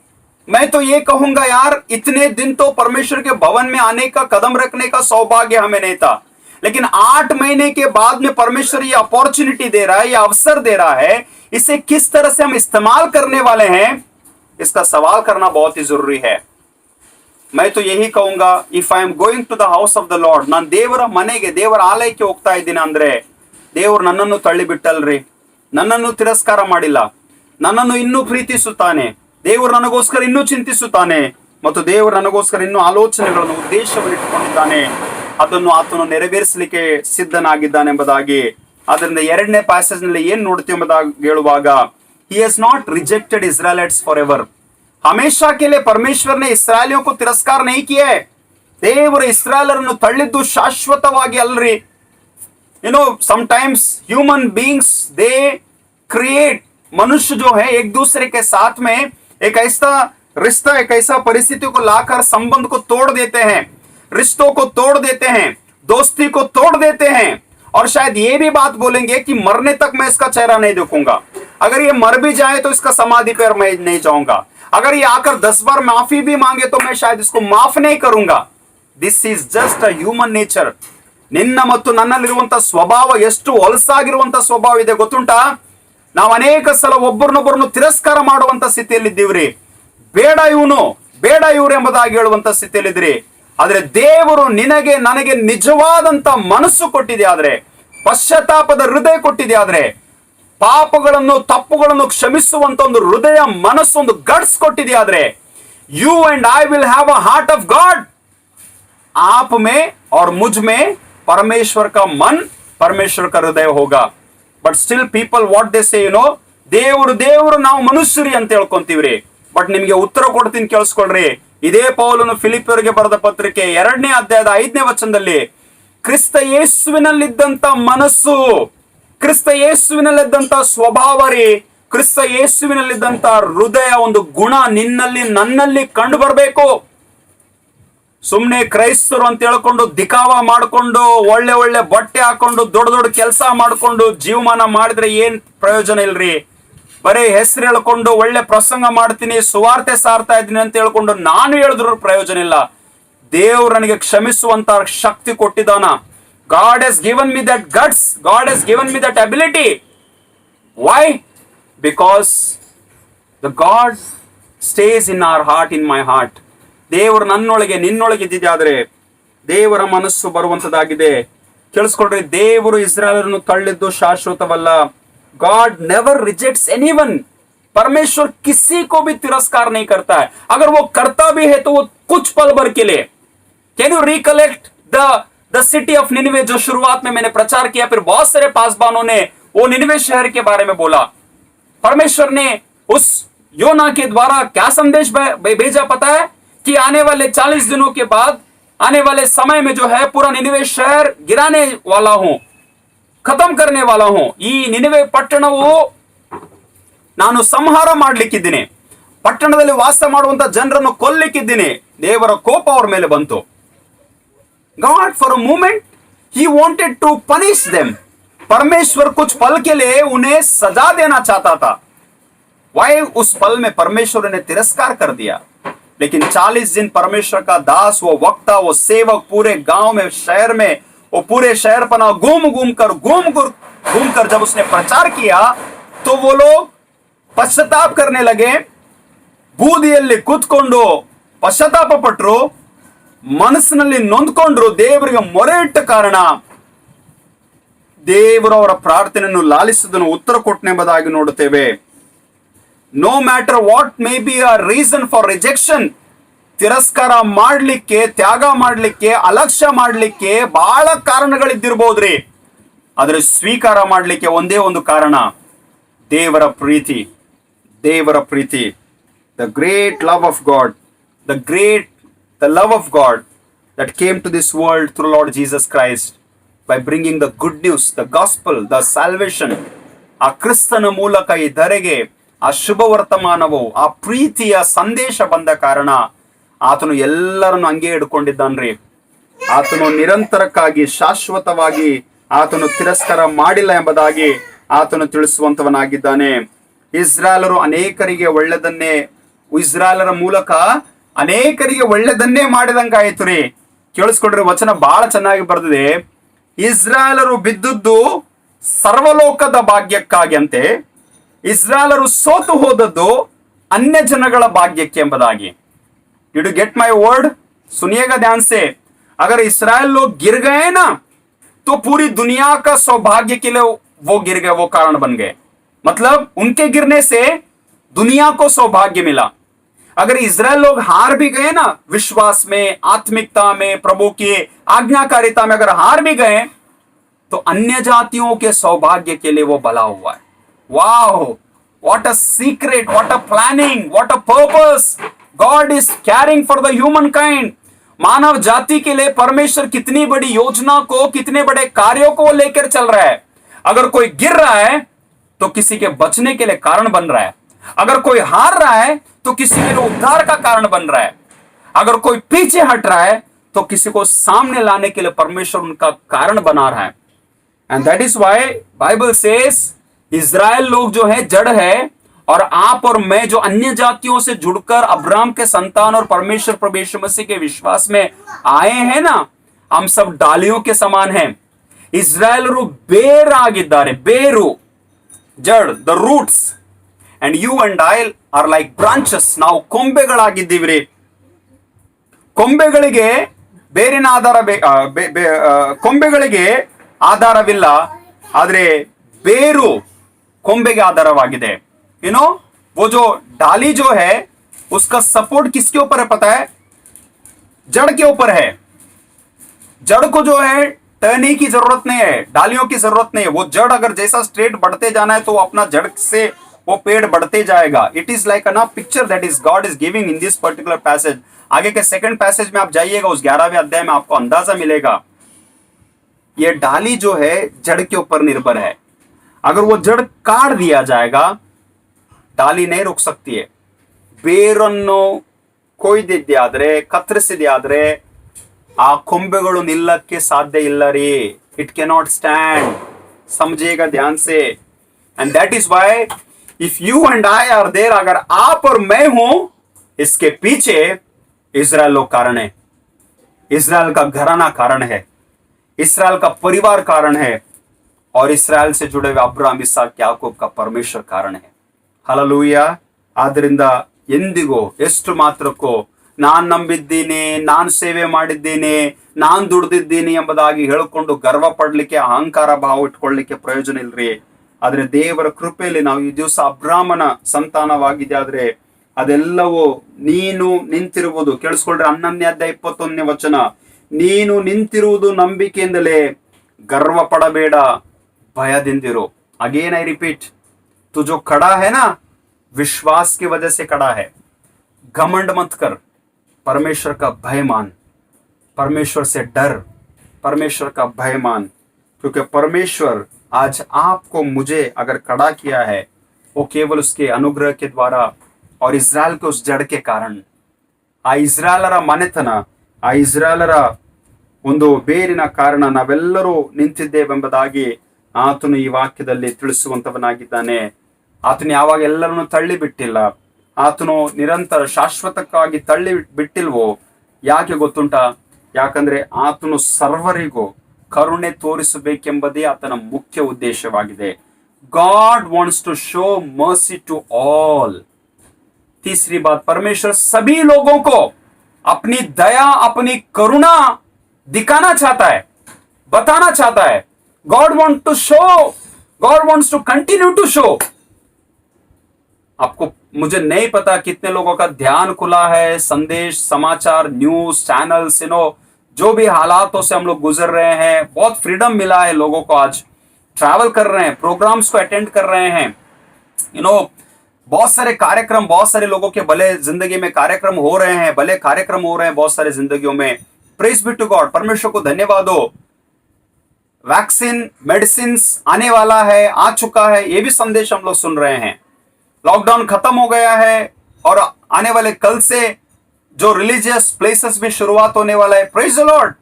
मैं तो ये कहूंगा यार, इतने दिन तो परमेश्वर के भवन में आने का, कदम रखने का सौभाग्य हमें नहीं था, लेकिन 8 महीने के बाद में परमेश्वर ये अपॉर्चुनिटी दे रहा है, ये अवसर दे रहा है. इसे किस तरह से हम इस्तेमाल करने वाले हैं, इसका सवाल करना बहुत ही जरूरी है. मैं तो यही कहूंगा, if I am going to the house of the Lord, ನಾನು ದೇವರ ಮನೆಗೆ, ದೇವರ ಆಲಯಕ್ಕೆ ಹೋಗ್ತಾ ಇದ್ದೀನಿ ಅಂದ್ರೆ, ದೇವರು ನನ್ನನ್ನು ತಳ್ಳಿ ಬಿಟ್ಟಲ್ರಿ, ನನ್ನನ್ನು ತಿರಸ್ಕಾರ ಮಾಡಿಲ್ಲ, ನನ್ನನ್ನು ಇನ್ನೂ ಪ್ರೀತಿಸುತ್ತಾನೆ, ದೇವರು ನನಗೋಸ್ಕರ ಇನ್ನೂ ಚಿಂತಿಸುತ್ತಾನೆ, ಮತ್ತು ದೇವರು ನನಗೋಸ್ಕರ ಇನ್ನೂ ಆಲೋಚನೆಗಳನ್ನು, ಉದ್ದೇಶವನ್ನು ಇಟ್ಟುಕೊಂಡಿದ್ದಾನೆ, ಅದನ್ನು ಆತನು ನೆರವೇರಿಸಲಿಕ್ಕೆ ಸಿದ್ಧನಾಗಿದ್ದಾನೆ ಎಂಬುದಾಗಿ. ಅದರಿಂದ 2ನೇ ಪ್ಯಾಸೇಜ್ ನಲ್ಲಿ ಏನ್ ನೋಡ್ತೀವಿ ಎಂಬುದಾಗಿ ಹೇಳುವಾಗ, he has not rejected Israelites forever. हमेशा के लिए परमेश्वर ने इस्राएलियों को तिरस्कार नहीं किया है. ದೇವರು ಇಸ್ರಾಯೇಲರನ್ನು ತಳ್ಳಿದ್ದು ಶಾಶ್ವತವಾಗಿ ಅಲ್ರಿ. You know sometimes human beings they create, मनुष्य जो है एक दूसरे के साथ में एक ऐसा रिश्ता, एक ऐसा परिस्थिति को लाकर संबंध को तोड़ देते हैं, रिश्तों को तोड़ देते हैं, दोस्ती को तोड़ देते हैं, और शायद ये भी बात बोलेंगे कि मरने तक मैं इसका चेहरा नहीं देखूंगा, अगर ये मर भी जाए तो इसका समाधि पर मैं नहीं जाऊंगा, अगर ये आकर 10 बार माफी भी मांगे तो मैं शायद इसको माफ नहीं करूंगा. This is just a human nature. ನಿನ್ನ ಮತ್ತು ನನ್ನಲ್ಲಿರುವಂತಹ ಸ್ವಭಾವ ಎಷ್ಟು ಹೊಲಸಾಗಿರುವಂತಹ ಸ್ವಭಾವ ಇದೆ ಗೊತ್ತುಂಟಾ? ನಾವು ಅನೇಕ ಸಲ ಒಬ್ಬರನ್ನೊಬ್ಬರನ್ನು ತಿರಸ್ಕಾರ ಮಾಡುವಂತ ಸ್ಥಿತಿಯಲ್ಲಿದ್ದೀವ್ರಿ. ಬೇಡ ಇವನು, ಬೇಡ ಇವ್ರು ಎಂಬುದಾಗಿ ಹೇಳುವಂತ ಸ್ಥಿತಿಯಲ್ಲಿದ್ರಿ. ಆದ್ರೆ ದೇವರು ನಿನಗೆ ನನಗೆ ನಿಜವಾದಂತ ಮನಸ್ಸು ಕೊಟ್ಟಿದೆ, ಆದ್ರೆ ಪಶ್ಚಾತ್ತಾಪದ ಹೃದಯ ಕೊಟ್ಟಿದೆ, ಆದ್ರೆ ಪಾಪಗಳನ್ನು ತಪ್ಪುಗಳನ್ನು ಕ್ಷಮಿಸುವಂತ ಒಂದು ಹೃದಯ ಮನಸ್ಸು, ಒಂದು ಗಟ್ಸ್ ಕೊಟ್ಟಿದೆ, ಆದ್ರೆ you and I will have a heart of God. आप में और मुझ में परमेश्वर का मन, परमेश्वर का हृदय होगा. But still people what they say, YONO, ದೇವರು ನಾವು ಮನುಷ್ಯರಿ ಅಂತ ಹೇಳ್ಕೊಂತೀವ್ರಿ. ಬಟ್ ನಿಮ್ಗೆ ಉತ್ತರ ಕೊಡ್ತೀನಿ ಕೇಳಿಸ್ಕೊಳ್ರಿ. ಇದೇ ಪೌಲನು ಫಿಲಿಪ್ಪಿಯರಿಗೆ ಬರೆದ ಪತ್ರಿಕೆ 2ನೇ ಅಧ್ಯಾಯದ 5ನೇ ವಚನದಲ್ಲಿ ಕ್ರಿಸ್ತ ಯೇಸುವಿನಲ್ಲಿದ್ದಂತ ಮನಸ್ಸು, ಕ್ರಿಸ್ತ ಯೇಸುವಿನಲ್ಲಿದ್ದಂತ ಸ್ವಭಾವ ರೀ, ಕ್ರಿಸ್ತ ಯೇಸುವಿನಲ್ಲಿದ್ದಂತ ಹೃದಯ, ಒಂದು ಗುಣ ನಿನ್ನಲ್ಲಿ ನನ್ನಲ್ಲಿ ಕಂಡು ಬರಬೇಕು. ಸುಮ್ನೆ ಕ್ರೈಸ್ತರು ಅಂತ ಹೇಳ್ಕೊಂಡು ದಿಕಾವ ಮಾಡ್ಕೊಂಡು ಒಳ್ಳೆ ಒಳ್ಳೆ ಬಟ್ಟೆ ಹಾಕೊಂಡು ದೊಡ್ಡ ದೊಡ್ಡ ಕೆಲಸ ಮಾಡ್ಕೊಂಡು ಜೀವಮಾನ ಮಾಡಿದ್ರೆ ಏನ್ ಪ್ರಯೋಜನ ಇಲ್ರಿ. ಬರೀ ಹೆಸರು ಹೇಳ್ಕೊಂಡು ಒಳ್ಳೆ ಪ್ರಸಂಗ ಮಾಡ್ತೀನಿ, ಸುವಾರ್ತೆ ಸಾರ್ತಾ ಇದ್ದೀನಿ ಅಂತ ಹೇಳ್ಕೊಂಡು ನಾನು ಹೇಳಿದ್ರು ಪ್ರಯೋಜನ ಇಲ್ಲ. ದೇವ್ರು ನನಗೆ ಕ್ಷಮಿಸುವಂತ ಶಕ್ತಿ ಕೊಟ್ಟಿದ್ದಾನ. God has given me that guts, God has given me that ability. Why? Because the God stays in our heart, in my heart. ದೇವರು ನನ್ನೊಳಗೆ ನಿನ್ನೊಳಗೆ ಇದ್ದಿದೆ, ಆದ್ರೆ ದೇವರ ಮನಸ್ಸು ಬರುವಂತದಾಗಿದೆ. ಕೇಳಿಸ್ಕೊಳ್ರಿ, ದೇವರು ಇಸ್ರಾಯೇಲರನ್ನು ತಳ್ಳಿದ್ದು ಶಾಶ್ವತವಲ್ಲ. God never rejects anyone. परमेश्वर किसी को भी तिरस्कार नहीं करता है. अगर वो करता भी है तो वो कुछ पल भर के लिए. Can you recollect the city of Nineveh, जो शुरुआत में मैंने प्रचार किया, फिर बहुत सारे पासबानों ने वो निनिवे शहर के बारे में बोला. परमेश्वर ने उस योना के द्वारा क्या संदेश भेजा पता है? कि आने वाले 40 दिनों के बाद, आने वाले समय में जो है पूरा निनिवे शहर गिराने वाला हूं, खत्म करने वाला हूं. ಈ ನಿನಿವೆ ಪಟ್ಟಣವು ನಾನು ಸಂಹಾರ ಮಾಡ್ಲಿಕ್ಕಿದ್ದೀನಿ, ಪಟ್ಟಣದಲ್ಲಿ ವಾಸ ಮಾಡುವಂತ ಜನರನ್ನು ಕೊಲ್ಲಿಕ್ಕಿದ್ದೀನಿ. ದೇವರ ಕೋಪ ಅವರ ಮೇಲೆ ಬಂತು. God for a moment he wanted to punish them. परमेश्वर कुछ पल के लिए उन्हें सजा देना चाहता था. Why? उस पल में परमेश्वर ने तिरस्कार कर दिया. लेकिन 40 दिन परमेश्वर का दास, वो वक्ता, वो सेवक पूरे गांव में, शहर में, वो पूरे शहर पर घूम कर जब उसने प्रचार किया तो वो लोग पश्चाताप करने लगे. ಬೂದಿಯಲ್ಲಿ ಕೂತ್ಕೊಂಡು ಪಶ್ಚಾತ್ತಾಪ ಪಟ್ಟರು, ಮನಸ್ಸಿನಲ್ಲಿ ನೊಂದ್ಕೊಂಡ್ರು, ದೇವರಿಗೆ ಮೊರೆ ಇಟ್ಟ ಕಾರಣ ದೇವರು ಅವರ ಪ್ರಾರ್ಥನೆಯನ್ನು ಲಾಲಿಸುವುದನ್ನು ಉತ್ತರ ಕೊಟ್ಟನೆಂಬುದಾಗಿ ನೋಡುತ್ತೇವೆ. No matter what may be a reason for rejection, ತಿರಸ್ಕಾರ ಮಾಡ್ಲಿಕ್ಕೆ, ತ್ಯಾಗ ಮಾಡ್ಲಿಕ್ಕೆ, ಅಲಕ್ಷ್ಯ ಮಾಡ್ಲಿಕ್ಕೆ ಬಹಳ ಕಾರಣಗಳಿದ್ದಿರಬಹುದ್ರಿ. ಆದ್ರೆ ಸ್ವೀಕಾರ ಮಾಡ್ಲಿಕ್ಕೆ ಒಂದೇ ಒಂದು ಕಾರಣ, ದೇವರ ಪ್ರೀತಿ. ದೇವರ ಪ್ರೀತಿ, the great love of God, the love of God that came to this world through Lord Jesus Christ by bringing the good news, the gospel, the salvation. ಆ ಕ್ರಿಸ್ತನ ಮೂಲಕ ಈ ಧರೆಗೆ ಆ ಶುಭ ವರ್ತಮಾನವು, ಆ ಪ್ರೀತಿಯ ಸಂದೇಶ ಬಂದ ಕಾರಣ ಆತನು ಎಲ್ಲರನ್ನು ಹಂಗೆ ಹಿಡ್ಕೊಂಡಿದ್ದಾನ್ರಿ. ಆತನು ನಿರಂತರಕ್ಕಾಗಿ, ಶಾಶ್ವತವಾಗಿ ಆತನು ತಿರಸ್ಕಾರ ಮಾಡಿಲ್ಲ ಎಂಬುದಾಗಿ ಆತನು ತಿಳಿಸುವಂತವನಾಗಿದ್ದಾನೆ. ಇಸ್ರಾಯೇಲರು ಅನೇಕರಿಗೆ ಒಳ್ಳೆದನ್ನೇ, ಇಸ್ರಾಯೇಲರ ಮೂಲಕ ಅನೇಕರಿಗೆ ಒಳ್ಳೆದನ್ನೇ ಮಾಡಿದಂಗಾಯ್ತು ರೀ. ಕೇಳಿಸ್ಕೊಡ್ರಿ, ವಚನ ಬಹಳ ಚೆನ್ನಾಗಿ ಬರೆದಿದೆ. ಇಸ್ರಾಯೇಲರು ಬಿದ್ದದ್ದು ಸರ್ವಲೋಕದ ಭಾಗ್ಯಕ್ಕಾಗಿ ಅಂತೆ, ಇಸ್ರಾಯೇಲರು ಸೋತು ಹೋದದ್ದು अन्य जनಗಳ ಭಾಗ್ಯಕ್ಕೆ ಎಂಬುದಾಗಿ. Did you get my word? सुनिएगा ध्यान से. अगर इस्राएल लोग गिर गए ना तो पूरी दुनिया का सौभाग्य के लिए वो गिर गए, वो कारण बन गए. मतलब उनके गिरने से दुनिया को सौभाग्य मिला. अगर इस्राएल लोग हार भी गए ना, विश्वास में, आत्मिकता में, प्रभु की आज्ञाकारिता में अगर हार भी गए तो अन्य जातियों के सौभाग्य के लिए वो भला हुआ है. वाह, what a secret, what a planning, what a purpose God is carrying for the humankind. मानव जाति के लिए परमेश्वर कितनी बड़ी योजना को, कितने बड़े कार्यों को लेकर चल रहा है। अगर कोई गिर रहा है तो किसी के बचने के लिए कारण बन रहा है। अगर कोई हार रहा है तो किसी के लिए उद्धार का कारण बन रहा है। अगर कोई पीछे हट रहा है तो किसी को सामने लाने के लिए परमेश्वर उनका कारण बना रहा है। And that is why Bible says Israel लोग जो है जड़ है, और आप और मैं जो अन्य जातियों से जुड़कर अब्राहम के संतान और परमेश्वर प्रभु यीशु मसीह के विश्वास में आए हैं ना, हम सब डालियों के समान हैं। ಇಸ್ರಾಯೇಲರು ಬೇರಾಗಿದ್ದಾರೆ, ಬೇರು, ಜಡ್, the roots, and you and I are like branches. ನಾವು ಕೊಂಬೆಗಳಾಗಿದ್ದೀವಿ. ಕೊಂಬೆಗಳಿಗೆ ಬೇರಿನ ಆಧಾರ ಕೊಂಬೆಗಳಿಗೆ ಆಧಾರವಿಲ್ಲ, ಆದ್ರೆ ಬೇರು ಕೊಂಬೆಗೆ ಆಧಾರವಾಗಿದೆ. नो वो जो डाली जो है उसका सपोर्ट किसके ऊपर है पता है? जड़ के ऊपर है. जड़ को जो है टर्नी की जरूरत नहीं है, डालियों की जरूरत नहीं है. वो जड़ अगर जैसा स्ट्रेट बढ़ते जाना है तो अपना जड़ से वो पेड़ बढ़ते जाएगा. It is like a picture that is God is giving in this particular passage. आगे के सेकंड पैसेज में आप जाइएगा, उस 11वें अध्याय में आपको अंदाजा मिलेगा. ये डाली जो है जड़ के ऊपर निर्भर है. अगर वो जड़ काट दिया जाएगा, डाली नहीं रुक सकती है. ಬೇರನ್ನು ಕೊಯ್ದಿದ್ದೆ ಆದ್ರೆ, ಕತ್ತರಿಸಿದೆ ಆದ್ರೆ ಆ ಕೊಂಬೆಗಳು ನಿಲ್ಲಕ್ಕೆ ಸಾಧ್ಯ ಇಲ್ಲ ರೀ. It cannot stand. समझिएगा ध्यान से. And that is why if you and I are there, अगर आप और मैं हूं, इसके पीछे इजराइल लोग कारण है. इजराइल का घराना कारण है, इस्राएल का परिवार कारण है, और इस्राएल से जुड़े हुए अब्राहम, इसहाक, याकूब का परमेश्वर कारण है. ಹಲ್ಲೆಲೂಯಾ. ಆದ್ರಿಂದ ಎಂದಿಗೂ ಎಷ್ಟು ಮಾತ್ರಕ್ಕೂ ನಾನ್ ನಂಬಿದ್ದೀನಿ, ನಾನ್ ಸೇವೆ ಮಾಡಿದ್ದೀನಿ, ನಾನ್ ದುಡ್ದಿದ್ದೀನಿ ಎಂಬುದಾಗಿ ಹೇಳಿಕೊಂಡು ಗರ್ವ ಪಡ್ಲಿಕ್ಕೆ, ಅಹಂಕಾರ ಭಾವ ಇಟ್ಕೊಳ್ಳಿಕ್ಕೆ ಪ್ರಯೋಜನ ಇಲ್ರಿ. ಆದ್ರೆ ದೇವರ ಕೃಪೆಯಲ್ಲಿ ನಾವು ಈ ದಿವಸ ಅಬ್ರಾಮನ ಸಂತಾನವಾಗಿದೆ. ಆದ್ರೆ ಅದೆಲ್ಲವೂ ನೀನು ನಿಂತಿರುವುದು, ಕೇಳಿಸ್ಕೊಳ್ರಿ, 11ನೇ ಅಧ್ಯಾಯ 21ನೇ ವಚನ, ನೀನು ನಿಂತಿರುವುದು ನಂಬಿಕೆಯಿಂದಲೇ, ಗರ್ವ ಪಡಬೇಡ, ಭಯದಿಂದಿರು. ಅಗೇನ್ ಐ ರಿಪೀಟ್, तो जो खड़ा है ना, विश्वास की वजह से खड़ा है. घमंड मत कर, परमेश्वर का भय मान, परमेश्वर से डर, परमेश्वर का भय मान. क्योंकि परमेश्वर आज आपको मुझे अगर खड़ा किया है, वो केवल उसके अनुग्रह के द्वारा और इज़राइल के उस जड़ के कारण. ಆ ಇಸ್ರಾಯೇಲರ ಮನೆತನ, ಆ ಇಸ್ರಾಯೇಲರ ಒಂದು ಬೇರಿನ ಕಾರಣ ನಾವೆಲ್ಲರೂ ನಿಂತಿದ್ದೇವೆಂಬುದಾಗಿ ಆತನು ಈ ವಾಕ್ಯದಲ್ಲಿ ತಿಳಿಸುವಂತವನಾಗಿದ್ದಾನೆ. ಆತನು ಯಾವಾಗ ಎಲ್ಲರನ್ನು ತಳ್ಳಿ ಬಿಟ್ಟಿಲ್ಲ, ಆತನು ನಿರಂತರ ಶಾಶ್ವತಕ್ಕಾಗಿ ತಳ್ಳಿ ಬಿಟ್ಟಿಲ್ವೋ. ಯಾಕೆ ಗೊತ್ತುಂಟ? ಯಾಕಂದ್ರೆ ಆತನು ಸರ್ವರಿಗೂ ಕರುಣೆ ತೋರಿಸಬೇಕೆಂಬುದೇ ಆತನ ಮುಖ್ಯ ಉದ್ದೇಶವಾಗಿದೆ. God wants to show mercy to all. तीसरी बात, परमेश्वर सभी लोगों को अपनी दया, अपनी करुणा दिखाना चाहता है, बताना चाहता है. God wants to show, God wants to continue to show. आपको, मुझे नहीं पता कितने लोगों का ध्यान खुला है, संदेश, समाचार, न्यूज चैनल्स, जो भी हालातों से हम लोग गुजर रहे हैं, बहुत फ्रीडम मिला है लोगों को. आज ट्रैवल कर रहे हैं, प्रोग्राम्स को अटेंड कर रहे हैं, बहुत सारे कार्यक्रम, बहुत सारे लोगों के भले जिंदगी में कार्यक्रम हो रहे हैं, भले कार्यक्रम हो रहे हैं बहुत सारे जिंदगियों में. Praise be to God. परमेश्वर को धन्यवाद हो. वैक्सीन, मेडिसिन आने वाला है, आ चुका है, ये भी संदेश हम लोग सुन रहे हैं. लॉकडाउन खत्म हो गया है और आने वाले कल से जो रिलीजियस प्लेसेस में शुरुआत होने वाला है. Praise the Lord.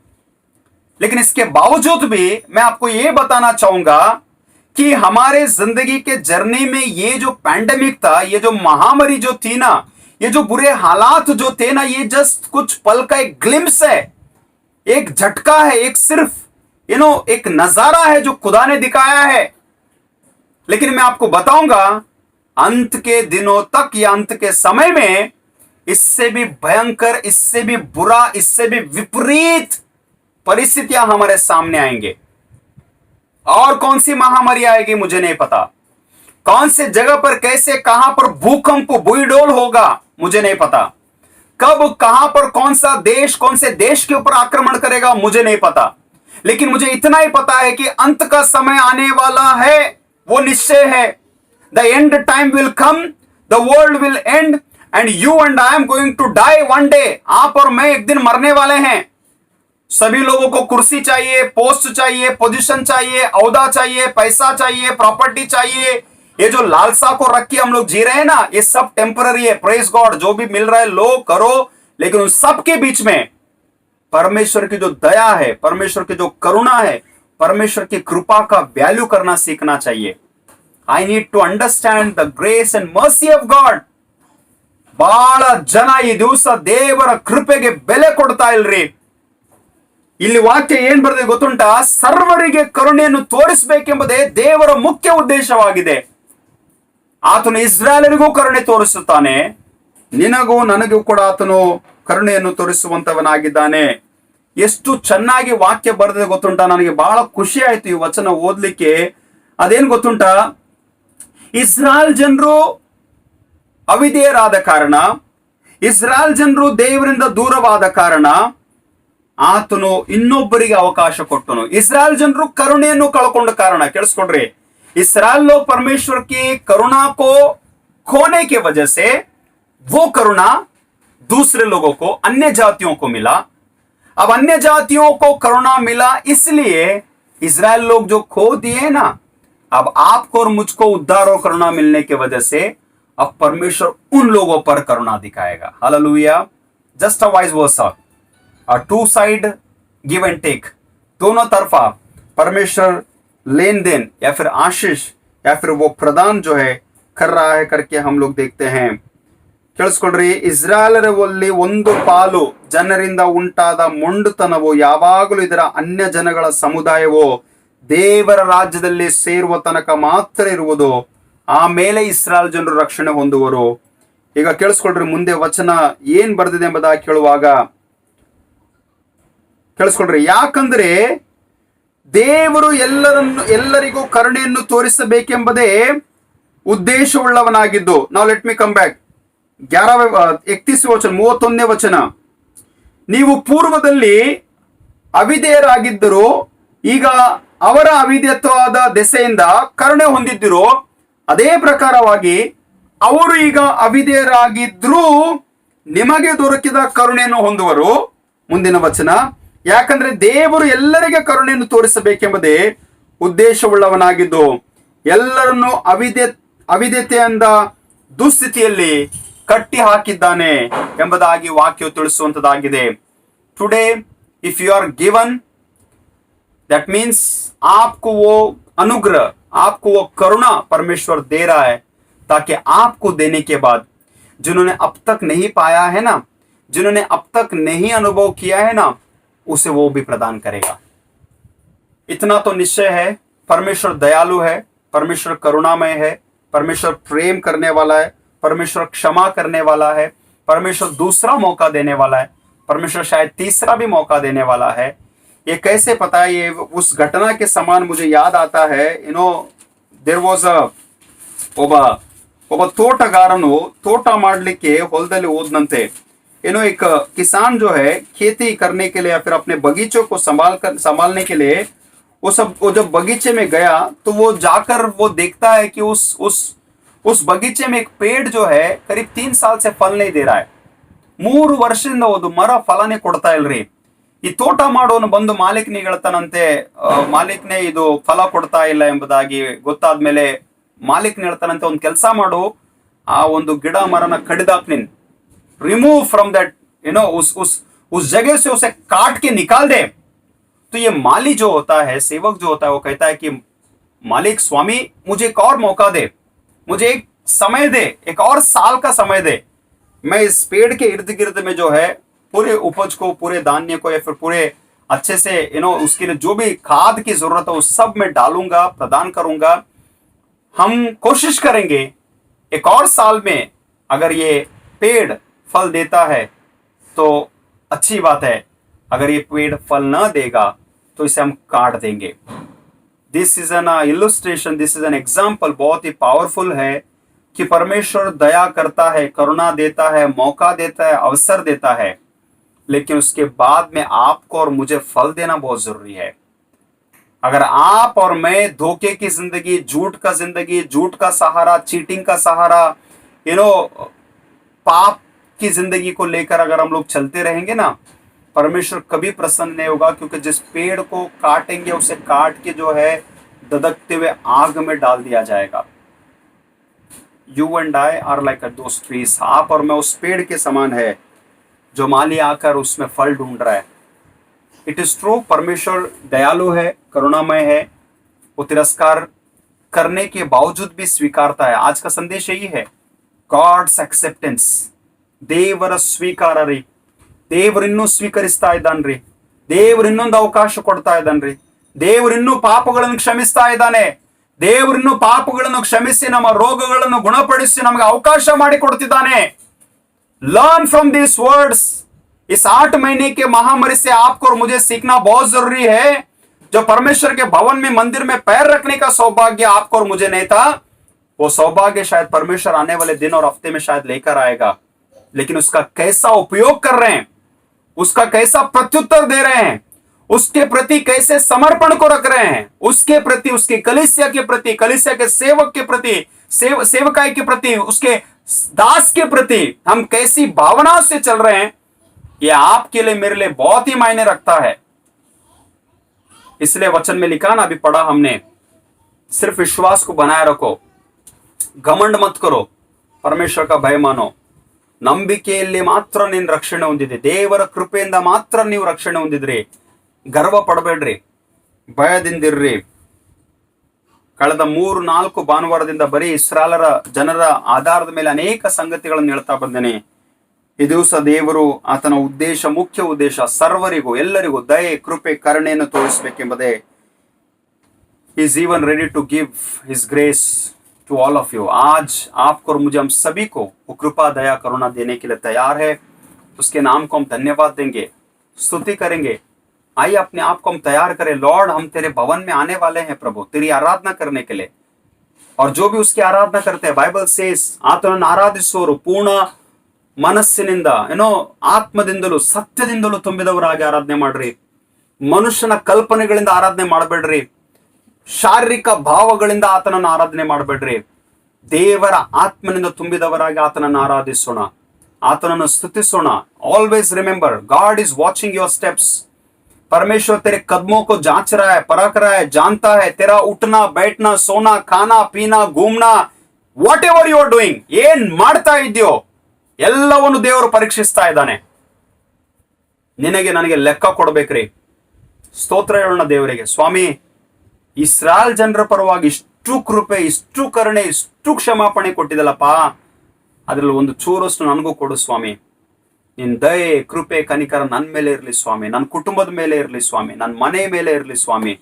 लेकिन इसके बावजूद भी मैं आपको ये बताना चाहूंगा कि हमारे जिंदगी के जर्नी में ये जो पैंडेमिक था, ये जो महामारी जो थी ना, ये जो बुरे हालात जो थे ना, ये जस्ट कुछ पल का एक ग्लिम्स है, एक झटका है, एक सिर्फ एक नजारा है जो खुदा ने दिखाया है. लेकिन मैं आपको बताऊंगा, अंत के दिनों तक या अंत के समय में इससे भी भयंकर, इससे भी बुरा, इससे भी विपरीत परिस्थितियां हमारे सामने आएंगे. और कौन सी महामारी आएगी मुझे नहीं पता. कौन से जगह पर, कैसे, कहां पर भूकंप, भूईडोल होगा मुझे नहीं पता. कब, कहां पर, कौन सा देश, कौन से देश के ऊपर आक्रमण करेगा मुझे नहीं पता. लेकिन मुझे इतना ही पता है कि अंत का समय आने वाला है, वो निश्चय है. The end time will come, the world will end, and you and I am going to die one day. आप और मैं एक दिन मरने वाले हैं। सभी लोगों को कुर्सी चाहिए, पोस्ट चाहिए, पोजीशन चाहिए, औहदा चाहिए, पैसा चाहिए, प्रॉपर्टी चाहिए। ये जो लालसा को रख के हम लोग जी रहे हैं ना, ये सब टेम्पररी है। प्रेज गॉड, जो भी मिल रहा है लो, करो, लेकिन उन सब के बीच में परमेश्वर की जो दया है, परमेश्वर की जो करुणा है, परमेश्वर की कृपा का वैल्यू करना सीखना चाहिए। I need to understand the grace and mercy of God. ಬಹಳ ಜನ ಈ ದಿವಸ ದೇವರ ಕೃಪೆಗೆ ಬೆಲೆ ಕೊಡ್ತಾ ಇಲ್ರಿ. ಇಲ್ಲಿ ವಾಕ್ಯ ಏನ್ ಬರೆದಿದೆ ಗೊತ್ತುಂಟಾ? ಸರ್ವರಿಗೆ ಕರುಣೆಯನ್ನು ತೋರಿಸಬೇಕೆಂಬುದೇ ದೇವರ ಮುಖ್ಯ ಉದ್ದೇಶವಾಗಿದೆ. ಆತನು ಇಸ್ರಾಯೇಲರಿಗೂ ಕರುಣೆ ತೋರಿಸುತ್ತಾನೆ, ನಿನಗೂ ನನಗೂ ಕೂಡ ಆತನು ಕರುಣೆಯನ್ನು ತೋರಿಸುವಂತವನಾಗಿದ್ದಾನೆ. ಎಷ್ಟು ಚೆನ್ನಾಗಿ ವಾಕ್ಯ ಬರೆದಿದೆ ಗೊತ್ತುಂಟಾ? ನನಗೆ ಬಹಳ ಖುಷಿ ಆಯ್ತು ಈ ವಚನ ಓದ್ಲಿಕ್ಕೆ. ಅದೇನ್ ಗೊತ್ತುಂಟಾ? ಇಸ್ರಾಯೇಲ್ ಜನರು ಅವಿಧೇಯರಾದ ಕಾರಣ, ಇಸ್ರಾಯೇಲ್ ಜನರು ದೇವರಿಂದ ದೂರವಾದ ಕಾರಣ ಆತನು ಇನ್ನೊಬ್ಬರಿಗೆ ಅವಕಾಶ ಕೊಟ್ಟನು. ಇಸ್ರಾಯೇಲ್ ಜನರು ಕರುಣೆಯನ್ನು ಕಳ್ಕೊಂಡ ಕಾರಣ, ಕೇಳಿಸ್ಕೊಡ್ರಿ, इस्राएल लोग परमेश्वर की करुणा को खोने के वजह से वो करुणा दूसरे लोगों को, अन्य जातियों को मिला. अब अन्य जातियों को करुणा मिला, इसलिए इस्राएल लोग जो खो दिए ना, अब आपको और मुझको उद्धार और करुणा मिलने की वजह से अब परमेश्वर उन लोगों पर करुणा दिखाएगा. Hallelujah. Just a vice versa, a two side give and take, दोनों तरफा परमेश्वर लेन देन या फिर आशीष या फिर वो प्रदान जो है कर रहा है करके हम लोग देखते हैं. ಕೇಳಿಸ್ಕೊಳ್ರಿ, ಇಸ್ರಾಯೇಲರಲ್ಲಿ ಒಂದು ಪಾಲು ಜನರಿಂದ ಉಂಟಾದ ಮೊಂಡುತನವು ಯಾವಾಗಲೂ ಇದರ ಅನ್ಯ ಜನಗಳ ಸಮುದಾಯವು ದೇವರ ರಾಜ್ಯದಲ್ಲಿ ಸೇರುವ ತನಕ ಮಾತ್ರ ಇರುವುದು. ಆಮೇಲೆ ಇಸ್ರಾಯೇಲ್ ಜನರು ರಕ್ಷಣೆ ಹೊಂದುವರು. ಈಗ ಕೇಳಿಸ್ಕೊಳ್ರಿ, ಮುಂದೆ ವಚನ ಏನ್ ಬರ್ದಿದೆ ಎಂಬುದಾಗಿ ಕೇಳುವಾಗ ಕೇಳಿಸ್ಕೊಳ್ರಿ, ಯಾಕಂದ್ರೆ ದೇವರು ಎಲ್ಲರಿಗೂ ಕರುಣೆಯನ್ನು ತೋರಿಸಬೇಕೆಂಬುದೇ ಉದ್ದೇಶವುಳ್ಳವನಾಗಿದ್ದು. ನಾವು ಲೆಟ್ ಮಿ ಕಮ್ ಬ್ಯಾಕ್. 31 ವಚನ, 31ನೇ ವಚನ, ನೀವು ಪೂರ್ವದಲ್ಲಿ ಅವಿಧೇಯರಾಗಿದ್ದರು, ಈಗ ಅವರ ಅವಿಧೇಯತ್ವವಾದ ದೆಸೆಯಿಂದ ಕರುಣೆ ಹೊಂದಿದ್ದರು. ಅದೇ ಪ್ರಕಾರವಾಗಿ ಅವರು ಈಗ ಅವಿಧೇಯರಾಗಿದ್ರೂ ನಿಮಗೆ ದೊರಕಿದ ಕರುಣೆಯನ್ನು ಹೊಂದುವರು. ಮುಂದಿನ ವಚನ, ಯಾಕಂದ್ರೆ ದೇವರು ಎಲ್ಲರಿಗೆ ಕರುಣೆಯನ್ನು ತೋರಿಸಬೇಕೆಂಬುದೇ ಉದ್ದೇಶವುಳ್ಳವನಾಗಿದ್ದು ಎಲ್ಲರನ್ನು ಅವಿಧೇಯತೆಯಿಂದ ದುಸ್ಥಿತಿಯಲ್ಲಿ ಕಟ್ಟಿ ಹಾಕಿದ್ದಾನೆ ಎಂಬುದಾಗಿ ವಾಕ್ಯವು ತಿಳಿಸುವಂತದ್ದಾಗಿದೆ. Today if you are given, that means आपको वो अनुग्रह, आपको वो करुणा परमेश्वर दे रहा है, ताकि आपको देने के बाद जिन्होंने अब तक नहीं पाया है ना, जिन्होंने अब तक नहीं अनुभव किया है ना, उसे वो भी प्रदान करेगा. इतना तो निश्चय है, परमेश्वर दयालु है, परमेश्वर करुणामय है, परमेश्वर प्रेम करने वाला है, परमेश्वर क्षमा करने वाला है, परमेश्वर दूसरा मौका देने वाला है, परमेश्वर शायद तीसरा भी मौका देने वाला है. ये कैसे पता है? ये उस घटना के समान मुझे याद आता है. देयर वाज ಒಬ್ಬ ತೋಟಗಾರನು ತೋಟ ಮಾಡಲಿಕ್ಕೆ ಹೊಲದಲ್ಲಿ ಹೋದನಂತೆ. एक किसान जो है खेती करने के लिए या फिर अपने बगीचों को संभालने के लिए वो जब बगीचे में गया तो वो जाकर वो देखता है कि उस बगीचे में एक पेड़ जो है करीब 3 साल से फल नहीं दे रहा है. 3 ವರ್ಷದಿಂದ ಒಂದು ಮರ ಫಲನೇ ಕೊಡ್ತಾ ಇಲ್ರಿ. ಈ ತೋಟ ಮಾಡೋನು ಬಂದು ಮಾಲೀಕನಿಗೆ ಹೇಳ್ತಾನಂತೆ, ಮಾಲೀಕನೇ ಇದು ಫಲ ಕೊಡ್ತಾ ಇಲ್ಲ ಎಂಬುದಾಗಿ ಗೊತ್ತಾದ್ಮೇಲೆ ಮಾಲೀಕನ ಹೇಳ್ತಾನಂತೆ, ಒಂದು ಕೆಲಸ ಮಾಡು, ಆ ಒಂದು ಗಿಡ ಮರನ ಕಡಿದಾಕ್ ನೀನ್, रिमूव फ्रॉम दैट, उस जगह से उसे काट के निकाल दे. तो ये माली जो होता है, सेवक जो होता है, वो कहता है कि मालिक स्वामी मुझे एक और मौका दे, मुझे एक समय दे, एक और साल का समय दे. मैं इस पेड़ के इर्द गिर्द में जो है पूरे उपज को, पूरे धान्य को या फिर पूरे अच्छे से उसके लिए जो भी खाद की जरूरत है उस सब में डालूंगा, प्रदान करूंगा. हम कोशिश करेंगे एक और साल में अगर ये पेड़ फल देता है तो अच्छी बात है, अगर ये पेड़ फल न देगा तो इसे हम काट देंगे. This is an illustration, this is an example. बहुत ही पावरफुल है कि परमेश्वर दया करता है, करुणा देता है, मौका देता है, अवसर देता है, लेकिन उसके बाद में आपको और मुझे फल देना बहुत जरूरी है. अगर आप और मैं धोखे की जिंदगी, झूठ का जिंदगी, झूठ का सहारा, चीटिंग का सहारा, पाप की जिंदगी को लेकर अगर हम लोग चलते रहेंगे ना, परमेश्वर कभी प्रसन्न नहीं होगा, क्योंकि जिस पेड़ को काटेंगे उसे काट के जो है ददकते हुए आग में डाल दिया जाएगा। You and I are like those trees, आप और मैं उस पेड़ के समान है जो माली आकर उसमें फल ढूंढ रहा है। इट इज ट्रू, परमेश्वर दयालु है, करुणामय है, वो तिरस्कार करने के बावजूद भी स्वीकारता है। आज का संदेश यही है, गॉड्स एक्सेप्टेंस, ದೇವರ ಸ್ವೀಕಾರ ರೀ। ದೇವರಿನ್ನೂ ಸ್ವೀಕರಿಸ್ತಾ ಇದ್ದಾನ್ರಿ, ದೇವರು ಇನ್ನೊಂದು ಅವಕಾಶ ಕೊಡ್ತಾ ಇದ್ದಾನ್ರಿ, ದೇವರಿನ್ನೂ ಪಾಪಗಳನ್ನು ಕ್ಷಮಿಸ್ತಾ ಇದ್ದಾನೆ, ದೇವರಿನ್ನೂ ಪಾಪಗಳನ್ನು ಕ್ಷಮಿಸಿ ನಮ್ಮ ರೋಗಗಳನ್ನು ಗುಣಪಡಿಸಿ ನಮಗೆ ಅವಕಾಶ ಮಾಡಿ ಕೊಡ್ತಿದ್ದಾನೆ। Learn from this words. इस 8 महीने के महामारी से आपको और मुझे सीखना बहुत जरूरी है। जो परमेश्वर के भवन में, मंदिर में पैर रखने का सौभाग्य आपको और मुझे नहीं था, वो सौभाग्य शायद परमेश्वर आने वाले दिन और हफ्ते में शायद लेकर आएगा। लेकिन उसका कैसा उपयोग कर रहे हैं, उसका कैसा प्रत्युत्तर दे रहे हैं, उसके प्रति कैसे समर्पण को रख रहे हैं, उसके प्रति, उसकी कलीसिया के प्रति, कलीसिया के सेवक के प्रति, सेवकाई के प्रति, उसके दास के प्रति हम कैसी भावना से चल रहे हैं, यह आपके लिए, मेरे लिए बहुत ही मायने रखता है। इसलिए वचन में लिखा ना, अभी पढ़ा हमने, सिर्फ विश्वास को बनाए रखो, घमंड मत करो, परमेश्वर का भय मानो, ನಂಬಿಕೆಯಲ್ಲಿ ಮಾತ್ರ ನೀನು ರಕ್ಷಣೆ ಹೊಂದಿದೆ, ದೇವರ ಕೃಪೆಯಿಂದ ಮಾತ್ರ ನೀವು ರಕ್ಷಣೆ ಹೊಂದಿದ್ರಿ, ಗರ್ವ ಪಡಬೇಡ್ರಿ, ಭಯದಿಂದಿರ್ರಿ। ಕಳೆದ 3-4 ಭಾನುವಾರದಿಂದ ಬರೀ ಇಸ್ರಾಯೇಲರ ಜನರ ಆಧಾರದ ಮೇಲೆ ಅನೇಕ ಸಂಗತಿಗಳನ್ನು ಹೇಳ್ತಾ ಬಂದೇನೆ। ಈ ದಿವಸ ದೇವರು ಆತನ ಉದ್ದೇಶ, ಮುಖ್ಯ ಉದ್ದೇಶ ಸರ್ವರಿಗೂ, ಎಲ್ಲರಿಗೂ ದಯೆ, ಕೃಪೆ, ಕರುಣೆಯನ್ನು ತೋರಿಸಬೇಕೆಂಬುದೇ। Is even ready to give his grace to all of you. आज आपको और मुझे, हम सभी को वो कृपा, दया, करुणा देने के लिए तैयार है। उसके नाम को हम धन्यवाद देंगे, स्तुति करेंगे। आइए अपने आप को हम तैयार करें। लॉर्ड, हम तेरे भवन में आने वाले हैं प्रभु, तेरी आराधना करने के लिए। और जो भी उसकी आराधना करते हैं, बाइबल सेस ಆತನನ್ನು ಆರಾಧಿಸುವವರು ಪೂರ್ಣ ಮನಸ್ಸಿನಿಂದ, ಏನೋ ಆತ್ಮದಿಂದಲೂ ಸತ್ಯದಿಂದಲೂ ತುಂಬಿದವರಾಗಿ ಆರಾಧನೆ ಮಾಡ್ರಿ। ಮನುಷ್ಯನ ಕಲ್ಪನೆಗಳಿಂದ ಆರಾಧನೆ ಮಾಡಬೇಡ್ರಿ, ಶಾರೀರಿಕ ಭಾವಗಳಿಂದ ಆತನನ್ನು ಆರಾಧನೆ ಮಾಡಬೇಡ್ರಿ, ದೇವರ ಆತ್ಮನಿಂದ ತುಂಬಿದವರಾಗಿ ಆತನನ್ನು ಆರಾಧಿಸೋಣ, ಆತನನ್ನು ಸ್ತುತಿಸೋಣ। Always remember, God is watching your steps. परमेश्वर तेरे कदमों को जांच रहा है, परख रहा है, जानता है तेरा उठना, बैठना, सोना, खाना, पीना, घूमना, whatever you are doing, ಏನ್ ಮಾಡ್ತಾ ಇದೆಯೋ ಎಲ್ಲವನ್ನು ದೇವರು ಪರೀಕ್ಷಿಸ್ತಾ ಇದ್ದಾನೆ। ನಿನಗೆ ನನಗೆ ಲೆಕ್ಕ ಕೊಡ್ಬೇಕ್ರಿ। ಸ್ತೋತ್ರ ಹೇಳೋಣ ದೇವರಿಗೆ, ಸ್ವಾಮಿ ಇಸ್ರಾಯೇಲ್ ಜನರ ಪರವಾಗಿ ಇಷ್ಟು ಕೃಪೆ, ಇಷ್ಟು ಕರುಣೆ, ಇಷ್ಟು ಕ್ಷಮಾಪಣೆ ಕೊಟ್ಟಿದಲ್ಲಪ್ಪ, ಅದರಲ್ಲಿ ಒಂದು ಚೂರಷ್ಟು ನನಗೂ ಕೊಡು ಸ್ವಾಮಿ। ನಿನ್ ದಯೆ, ಕೃಪೆ, ಕನಿಕರ ನನ್ನ ಮೇಲೆ ಇರಲಿ ಸ್ವಾಮಿ, ನನ್ನ ಕುಟುಂಬದ ಮೇಲೆ ಇರಲಿ ಸ್ವಾಮಿ, ನನ್ನ ಮನೆ ಮೇಲೆ ಇರಲಿ ಸ್ವಾಮಿ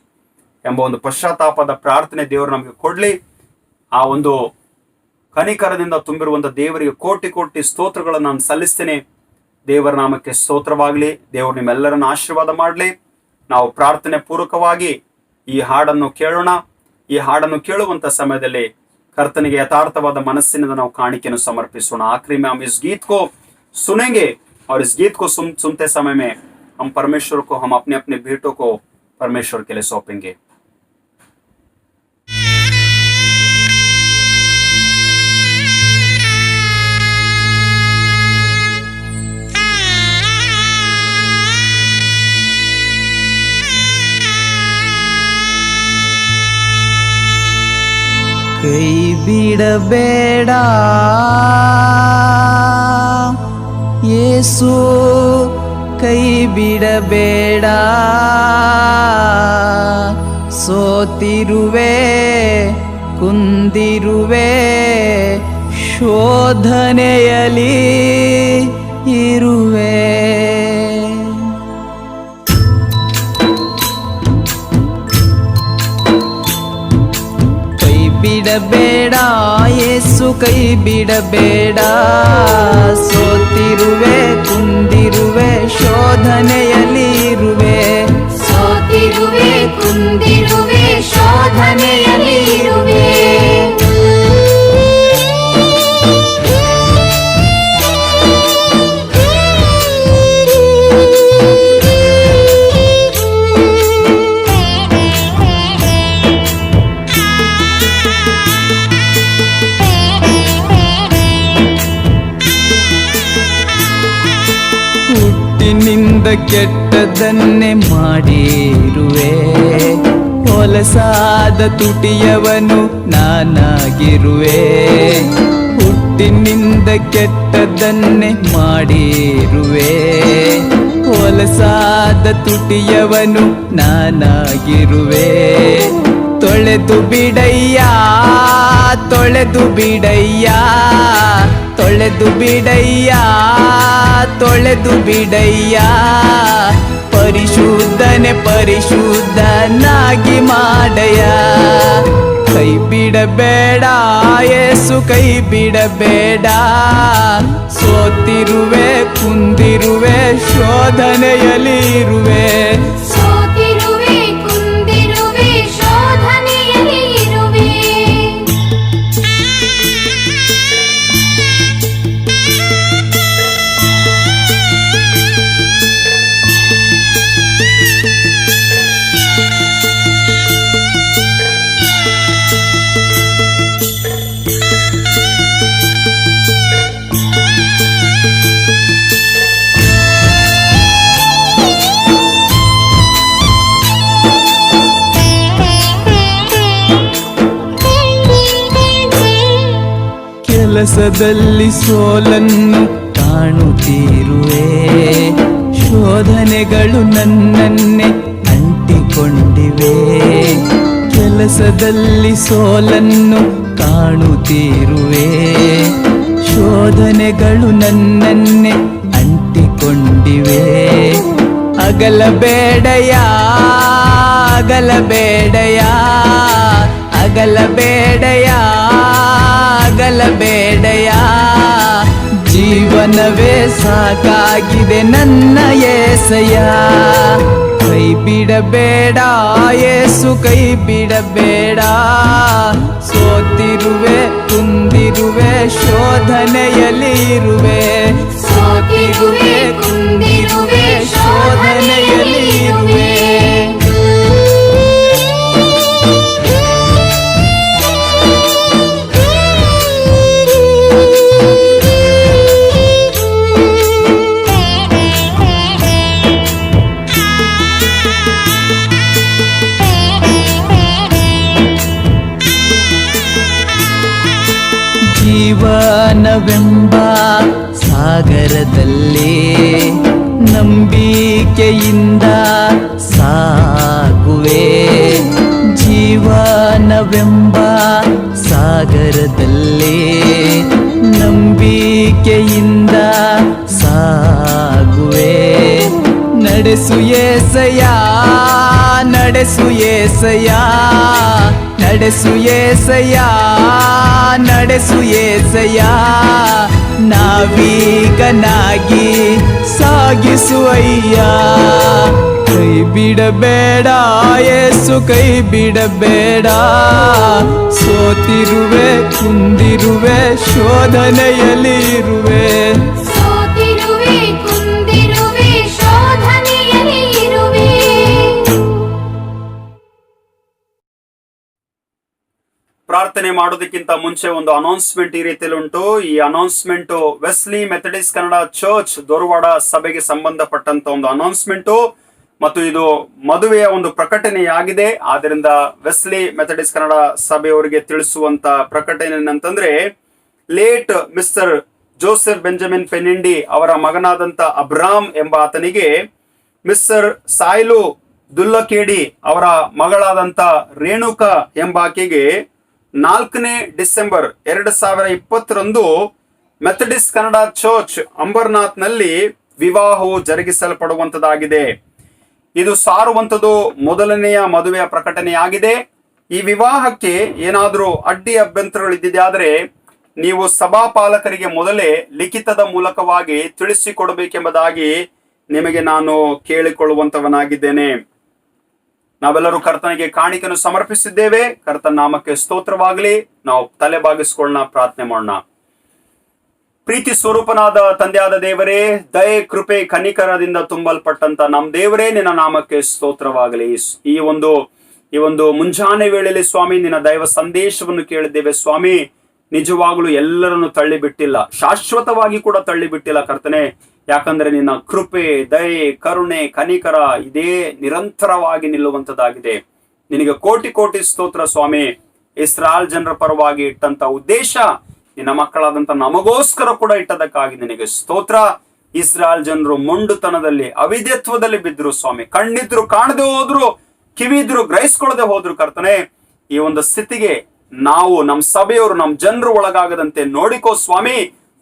ಎಂಬ ಒಂದು ಪಶ್ಚಾತ್ತಾಪದ ಪ್ರಾರ್ಥನೆ ದೇವರು ನಮಗೆ ಕೊಡ್ಲಿ। ಆ ಒಂದು ಕನಿಕರದಿಂದ ತುಂಬಿರುವಂಥ ದೇವರಿಗೆ ಕೋಟಿ ಕೋಟಿ ಸ್ತೋತ್ರಗಳನ್ನು ನಾನು ಸಲ್ಲಿಸ್ತೇನೆ। ದೇವರ ನಾಮಕ್ಕೆ ಸ್ತೋತ್ರವಾಗಲಿ। ದೇವರು ನಿಮ್ಮೆಲ್ಲರನ್ನು ಆಶೀರ್ವಾದ ಮಾಡಲಿ। ನಾವು ಪ್ರಾರ್ಥನೆ ಪೂರ್ವಕವಾಗಿ ಈ ಹಾಡನ್ನು ಕೇಳೋಣ। ಈ ಹಾಡನ್ನು ಕೇಳುವಂತ ಸಮಯದಲ್ಲಿ ಕರ್ತನಿಗೆ ಯಥಾರ್ಥವಾದ ಮನಸ್ಸಿನಿಂದ ನಾವು ಕಾಣಿಕೆಯನ್ನು ಸಮರ್ಪಿಸೋಣ। आखिरी में हम इस गीत को सुनेंगे और इस गीत को सुनते समय में हम परमेश्वर को, हम अपने अपने भेंटों को परमेश्वर के लिए सौंपेंगे। ಕೈ ಬಿಡಬೇಡ ಯೇಸು, ಕೈ ಬಿಡಬೇಡ, ಸೋತಿರುವೆ, ಕುಂದಿರುವೆ, ಶೋಧನೆಯಲ್ಲಿ ಇರುವೆ। ಬಿಡಬೇಡ ಯೇಸು, ಕೈ ಬಿಡಬೇಡ, ಸೋತಿರುವೆ, ಕುಂದಿರುವೆ, ಶೋಧನೆಯಲ್ಲಿ ಇರುವೆ, ಸೋತಿರುವೆ, ಕುಂದಿರುವೆ, ಶೋಧನೆಯಲ್ಲಿ ಇರುವೆ। ಕೆಟ್ಟದನ್ನೇ ಮಾಡಿರುವೆ. ಹೊಲಸಾದ ತುಟಿಯವನು ನಾನಾಗಿರುವೆ. ಹುಟ್ಟಿನಿಂದ ಕೆಟ್ಟದನ್ನೇ ಮಾಡಿರುವೆ. ಹೊಲಸಾದ ತುಟಿಯವನು ನಾನಾಗಿರುವೆ. ತೊಳೆದು ಬಿಡಯ್ಯ, ತೊಳೆದು ಬಿಡಯ್ಯ, ತೊಳೆದು ಬಿಡಯ್ಯ, ತೊಳೆದು ಬಿಡಯ್ಯ. ಪರಿಶುದ್ಧನೆ ಪರಿಶುದ್ಧನಾಗಿ ಮಾಡಯ್ಯ. ಕೈ ಬಿಡಬೇಡ ಯೇಸು, ಕೈ ಬಿಡಬೇಡ. ಸೋತಿರುವೆ ಕುಂದಿರುವೆ, ಶೋಧನೆಯಲ್ಲಿ ಇರುವೆ. ಸೋತಿರುವೆ ಕುಂದಿರುವೆ, ಶೋಧನೆಯಲ್ಲಿ ಇರುವೆ. ಕೆಲಸದಲ್ಲಿ ಸೋಲನ್ನು ಕಾಣುತ್ತಿರುವೆ. ಶೋಧನೆಗಳು ನನ್ನನ್ನೇ ಅಂಟಿಕೊಂಡಿವೆ. ಕೆಲಸದಲ್ಲಿ ಸೋಲನ್ನು ಕಾಣುತ್ತಿರುವೆ. ಶೋಧನೆಗಳು ನನ್ನನ್ನೇ ಅಂಟಿಕೊಂಡಿವೆ. ಅಗಲಬೇಡಯ, ಅಗಲಬೇಡಯ, ಅಗಲಬೇಡಯ, ಅಗಲಬೇಡಯ. ಜೀವನವೇ ಸಾಕಾಗಿದೆ ನನ್ನ యేసಯ್ಯ. ಕೈ ಬಿಡಬೇಡ ಯೇಸು, ಕೈ ಬಿಡಬೇಡ. ಸೋತಿರುವೆ ಕುಂದಿರುವೆ, ಶೋಧನೆಯಲ್ಲಿ ಇರುವೆ. ಸೋತಿರುವೆ ಕುಂದಿರುವೆ, ಶೋಧನೆಯಲ್ಲಿ ಇರುವೆ. ಜೀವನವೆಂಬ ಸಾಗರದಲ್ಲಿ ನಂಬಿಕೆಯಿಂದ ಸಾಗುವೆ. ಜೀವನವೆಂಬ ಸಾಗರದಲ್ಲಿ ನಂಬಿಕೆಯಿಂದ ಸಾಗುವೆ. ನಡೆಸು యేసయ్య, ನಡೆಸು యేసయ్య, ನಡೆಸು యేసయ్య, ನಡೆಸು యేసయ్య. ನಾವಿಕನಾಗಿ ಸಾಗಿಸು ಅಯ್ಯ. ಕೈ ಬಿಡಬೇಡ ಯೇಸು, ಕೈ ಬಿಡಬೇಡ. ಸೋತಿರುವೆ ಕುಂದಿರುವೆ, ಶೋಧನೆಯಲ್ಲಿ ಇರುವೆ. ಸೋತಿರುವೆ ಕುಂದಿರುವೆ, ಶೋಧನೆಯಲ್ಲಿ ಇರುವೆ. ಪ್ರಾರ್ಥನೆ ಮಾಡೋದಕ್ಕಿಂತ ಮುಂಚೆ ಒಂದು ಅನೌನ್ಸ್ಮೆಂಟ್ ಈ ರೀತಿಯಲ್ಲಿ ಉಂಟು. ಈ announcement Wesley Methodist Kannada church Dharwad ಸಭೆಗೆ ಸಂಬಂಧಪಟ್ಟಂತ ಒಂದು ಅನೌನ್ಸ್ಮೆಂಟ್ ಮತ್ತು ಇದು ಮದುವೆಯ ಒಂದು ಪ್ರಕಟಣೆಯಾಗಿದೆ. ಆದ್ರಿಂದ ವೆಸ್ಲಿ ಮೆಥಡಿಸ್ಟ್ ಕನ್ನಡ ಸಭೆಯವರಿಗೆ ತಿಳಿಸುವಂತ ಪ್ರಕಟಣೆ ಏನಂತಂದ್ರೆ, ಲೇಟ್ ಮಿಸ್ಟರ್ ಜೋಸೆಫ್ ಬೆಂಜಮಿನ್ ಪೆನಿಂಡಿ ಅವರ ಮಗನಾದಂತ ಅಬ್ರಾಮ್ ಎಂಬ ಆತನಿಗೆ ಮಿಸ್ಟರ್ ಸಾಯ್ಲು ದುಲ್ಲಕೇಡಿ ಅವರ ಮಗಳಾದಂತ ರೇಣುಕಾ ಎಂಬಾಕೆಗೆ 4ನೇ ಡಿಸೆಂಬರ್ 2020 ಮೆಥಡಿಸ್ಟ್ ಕನ್ನಡ ಚರ್ಚ್ ಅಂಬರ್ನಾಥ್ನಲ್ಲಿ ವಿವಾಹವು ಜರುಗಿಸಲ್ಪಡುವಂತದಾಗಿದೆ. ಇದು ಸಾರುವಂತದ್ದು ಮೊದಲನೆಯ ಮದುವೆಯ ಪ್ರಕಟಣೆಯಾಗಿದೆ. ಈ ವಿವಾಹಕ್ಕೆ ಏನಾದರೂ ಅಡ್ಡಿ ಅಭ್ಯಂತರಗಳಿದ್ದರೆ ನೀವು ಸಭಾಪಾಲಕರಿಗೆ ಮೊದಲೇ ಲಿಖಿತದ ಮೂಲಕವಾಗಿ ತಿಳಿಸಿಕೊಡಬೇಕೆಂಬುದಾಗಿ ನಿಮಗೆ ನಾನು ಕೇಳಿಕೊಳ್ಳುವಂತವನಾಗಿದ್ದೇನೆ. ನಾವೆಲ್ಲರೂ ಕರ್ತನಿಗೆ ಕಾಣಿಕೆಯನ್ನು ಸಮರ್ಪಿಸಿದ್ದೇವೆ. ಕರ್ತನ ನಾಮಕ್ಕೆ ಸ್ತೋತ್ರವಾಗಲಿ. ನಾವು ತಲೆ ಬಾಗಿಸ್ಕೊಳ್ಳೋಣ, ಪ್ರಾರ್ಥನೆ ಮಾಡೋಣ. ಪ್ರೀತಿ ಸ್ವರೂಪನಾದ ತಂದೆಯಾದ ದೇವರೇ, ದಯೆ ಕೃಪೆ ಕನಿಕರದಿಂದ ತುಂಬಲ್ಪಟ್ಟಂತ ನಮ್ಮ ದೇವರೇ, ನಿನ್ನ ನಾಮಕ್ಕೆ ಸ್ತೋತ್ರವಾಗಲಿ. ಈ ಒಂದು ಮುಂಜಾನೆ ವೇಳೆಯಲ್ಲಿ ಸ್ವಾಮಿ ನಿನ್ನ ದೈವ ಸಂದೇಶವನ್ನು ಕೇಳಿದ್ದೇವೆ ಸ್ವಾಮಿ. ನಿಜವಾಗ್ಲೂ ಎಲ್ಲರನ್ನು ತಳ್ಳಿ ಬಿಟ್ಟಿಲ್ಲ, ಶಾಶ್ವತವಾಗಿ ಕೂಡ ತಳ್ಳಿ ಬಿಟ್ಟಿಲ್ಲ ಕರ್ತನೆ. ಯಾಕಂದ್ರೆ ನಿನ್ನ ಕೃಪೆ, ದಯೆ, ಕರುಣೆ, ಕನಿಕರ ಇದೇ ನಿರಂತರವಾಗಿ ನಿಲ್ಲುವಂತದ್ದಾಗಿದೆ. ನಿನಗೆ ಕೋಟಿ ಕೋಟಿ ಸ್ತೋತ್ರ ಸ್ವಾಮಿ. ಇಸ್ರಾಯೇಲ್ ಜನರ ಪರವಾಗಿ ಇಟ್ಟಂತ ಉದ್ದೇಶ ನಿನ್ನ ಮಕ್ಕಳಾದಂತ ನಮಗೋಸ್ಕರ ಕೂಡ ಇಟ್ಟದಕ್ಕಾಗಿ ನಿನಗೆ ಸ್ತೋತ್ರ. ಇಸ್ರಾಯೇಲ್ ಜನರು ಮೊಂಡುತನದಲ್ಲಿ, ಅವಿದ್ಯತ್ವದಲ್ಲಿ ಬಿದ್ರು ಸ್ವಾಮಿ. ಕಣ್ಣಿದ್ರು ಕಾಣದೆ ಹೋದ್ರು, ಕಿವಿದ್ರು ಗ್ರಹಿಸ್ಕೊಳ್ಳದೆ ಹೋದ್ರು ಕರ್ತನೆ. ಈ ಒಂದು ಸ್ಥಿತಿಗೆ ನಾವು, ನಮ್ಮ ಸಭೆಯವರು, ನಮ್ಮ ಜನರು ಒಳಗಾಗದಂತೆ ನೋಡಿಕೋ ಸ್ವಾಮಿ.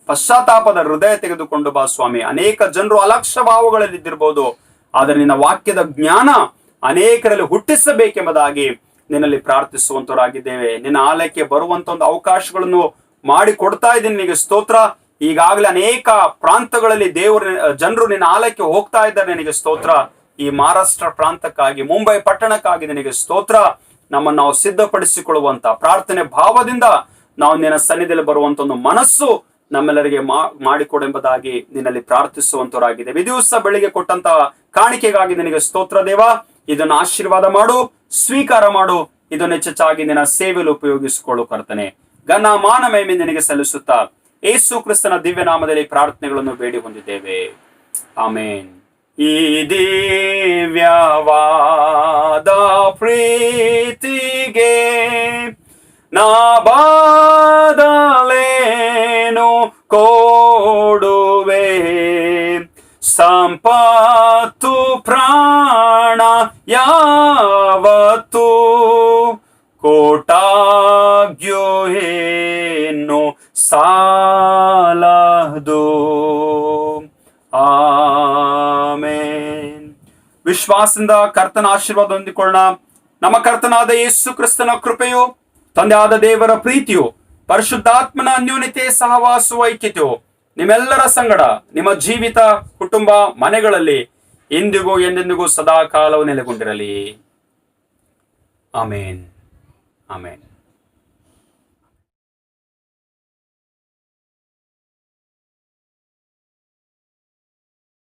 ಪಶ್ಚಾತ್ತಾಪದ ಹೃದಯ ತೆಗೆದುಕೊಂಡು ಬಾ ಸ್ವಾಮಿ. ಅನೇಕ ಜನರು ಅಲಕ್ಷ್ಯ ಭಾವಗಳಲ್ಲಿ ಇದ್ದಿರ್ಬೋದು, ಆದರೆ ನಿನ್ನ ವಾಕ್ಯದ ಜ್ಞಾನ ಅನೇಕರಲ್ಲಿ ಹುಟ್ಟಿಸಬೇಕೆಂಬುದಾಗಿ ನಿನ್ನಲ್ಲಿ ಪ್ರಾರ್ಥಿಸುವಂತವರಾಗಿದ್ದೇವೆ. ನಿನ್ನ ಆಲಯಕ್ಕೆ ಬರುವಂತ ಒಂದು ಅವಕಾಶಗಳನ್ನು ಮಾಡಿ ಕೊಡ್ತಾ ಇದ್ದೀನಿ, ನಿನಗೆ ಸ್ತೋತ್ರ. ಈಗಾಗಲೇ ಅನೇಕ ಪ್ರಾಂತಗಳಲ್ಲಿ ಜನರು ನಿನ್ನ ಆಲಯಕ್ಕೆ ಹೋಗ್ತಾ ಇದ್ದಾರೆ, ನಿನಗೆ ಸ್ತೋತ್ರ. ಈ ಮಹಾರಾಷ್ಟ್ರ ಪ್ರಾಂತಕ್ಕಾಗಿ, ಮುಂಬೈ ಪಟ್ಟಣಕ್ಕಾಗಿ ನಿನಗೆ ಸ್ತೋತ್ರ. ನಮ್ಮನ್ನು ನಾವು ಸಿದ್ಧಪಡಿಸಿಕೊಳ್ಳುವಂತ ಪ್ರಾರ್ಥನೆ ಭಾವದಿಂದ ನಾವು ನಿನ್ನ ಸನ್ನಿಧಿಯಲ್ಲಿ ಬರುವಂತ ಒಂದು ಮನಸ್ಸು ನಮ್ಮೆಲ್ಲರಿಗೆ ಮಾಡಿಕೊಡೆಂಬುದಾಗಿ ನಿನ್ನಲ್ಲಿ ಪ್ರಾರ್ಥಿಸುವಂತವರಾಗಿದ್ದೇವೆ. ಈ ದಿವಸ ಬೆಳಿಗ್ಗೆ ಕೊಟ್ಟಂತ ಕಾಣಿಕೆಗಾಗಿ ನಿನಗೆ ಸ್ತೋತ್ರ ದೇವ. ಇದನ್ನು ಆಶೀರ್ವಾದ ಮಾಡು, ಸ್ವೀಕಾರ ಮಾಡು. ಇದನ್ನು ಹೆಚ್ಚಾಗಿ ನಿನ್ನ ಸೇವೆಯಲ್ಲಿ ಉಪಯೋಗಿಸಿಕೊಳ್ಳು ಕರ್ತನೆ. ಘನ ಮಾನ ಮಹಿಮೆ ನಿನಗೆ ಸಲ್ಲಿಸುತ್ತಾ ಯೇಸು ಕ್ರಿಸ್ತನ ದಿವ್ಯ ನಾಮದಲ್ಲಿ ಪ್ರಾರ್ಥನೆಗಳನ್ನು ಬೇಡಿ ಹೊಂದಿದ್ದೇವೆ, ಆಮೇನ್. ಈ ದಿವ್ಯವಾದ ಪ್ರೀತಿಗೆ ನಾ ಬಾದಲೇನು ಕೊಡುವೆ, ಸಂಪತ್ತು ಪ್ರಾಣ ಯಾವತ್ತು ಕೋಟಾಗ್ಯೋ ಏನು ಸಾಲದು. ಆಮೇನ್. ವಿಶ್ವಾಸದಿಂದ ಕರ್ತನ ಆಶೀರ್ವಾದ ಹೊಂದಿಕೊಳ್ಳೋಣ. ನಮ್ಮ ಕರ್ತನಾದ ಯೇಸು ಕ್ರಿಸ್ತನ ಕೃಪೆಯು, ತಂದೆಯಾದ ದೇವರ ಪ್ರೀತಿಯು, ಪರಿಶುದ್ಧಾತ್ಮನ ಅನ್ಯೋನ್ಯತೆ, ಸಹವಾಸವು, ಐಕ್ಯತೆಯು ನಿಮ್ಮೆಲ್ಲರ ಸಂಗಡ, ನಿಮ್ಮ ಜೀವಿತ, ಕುಟುಂಬ, ಮನೆಗಳಲ್ಲಿ ಇಂದಿಗೂ ಎಂದೆಂದಿಗೂ ಸದಾ ಕಾಲವು ನೆಲೆಗೊಂಡಿರಲಿ. ಆಮೇನ್. ಆಮೇನ್.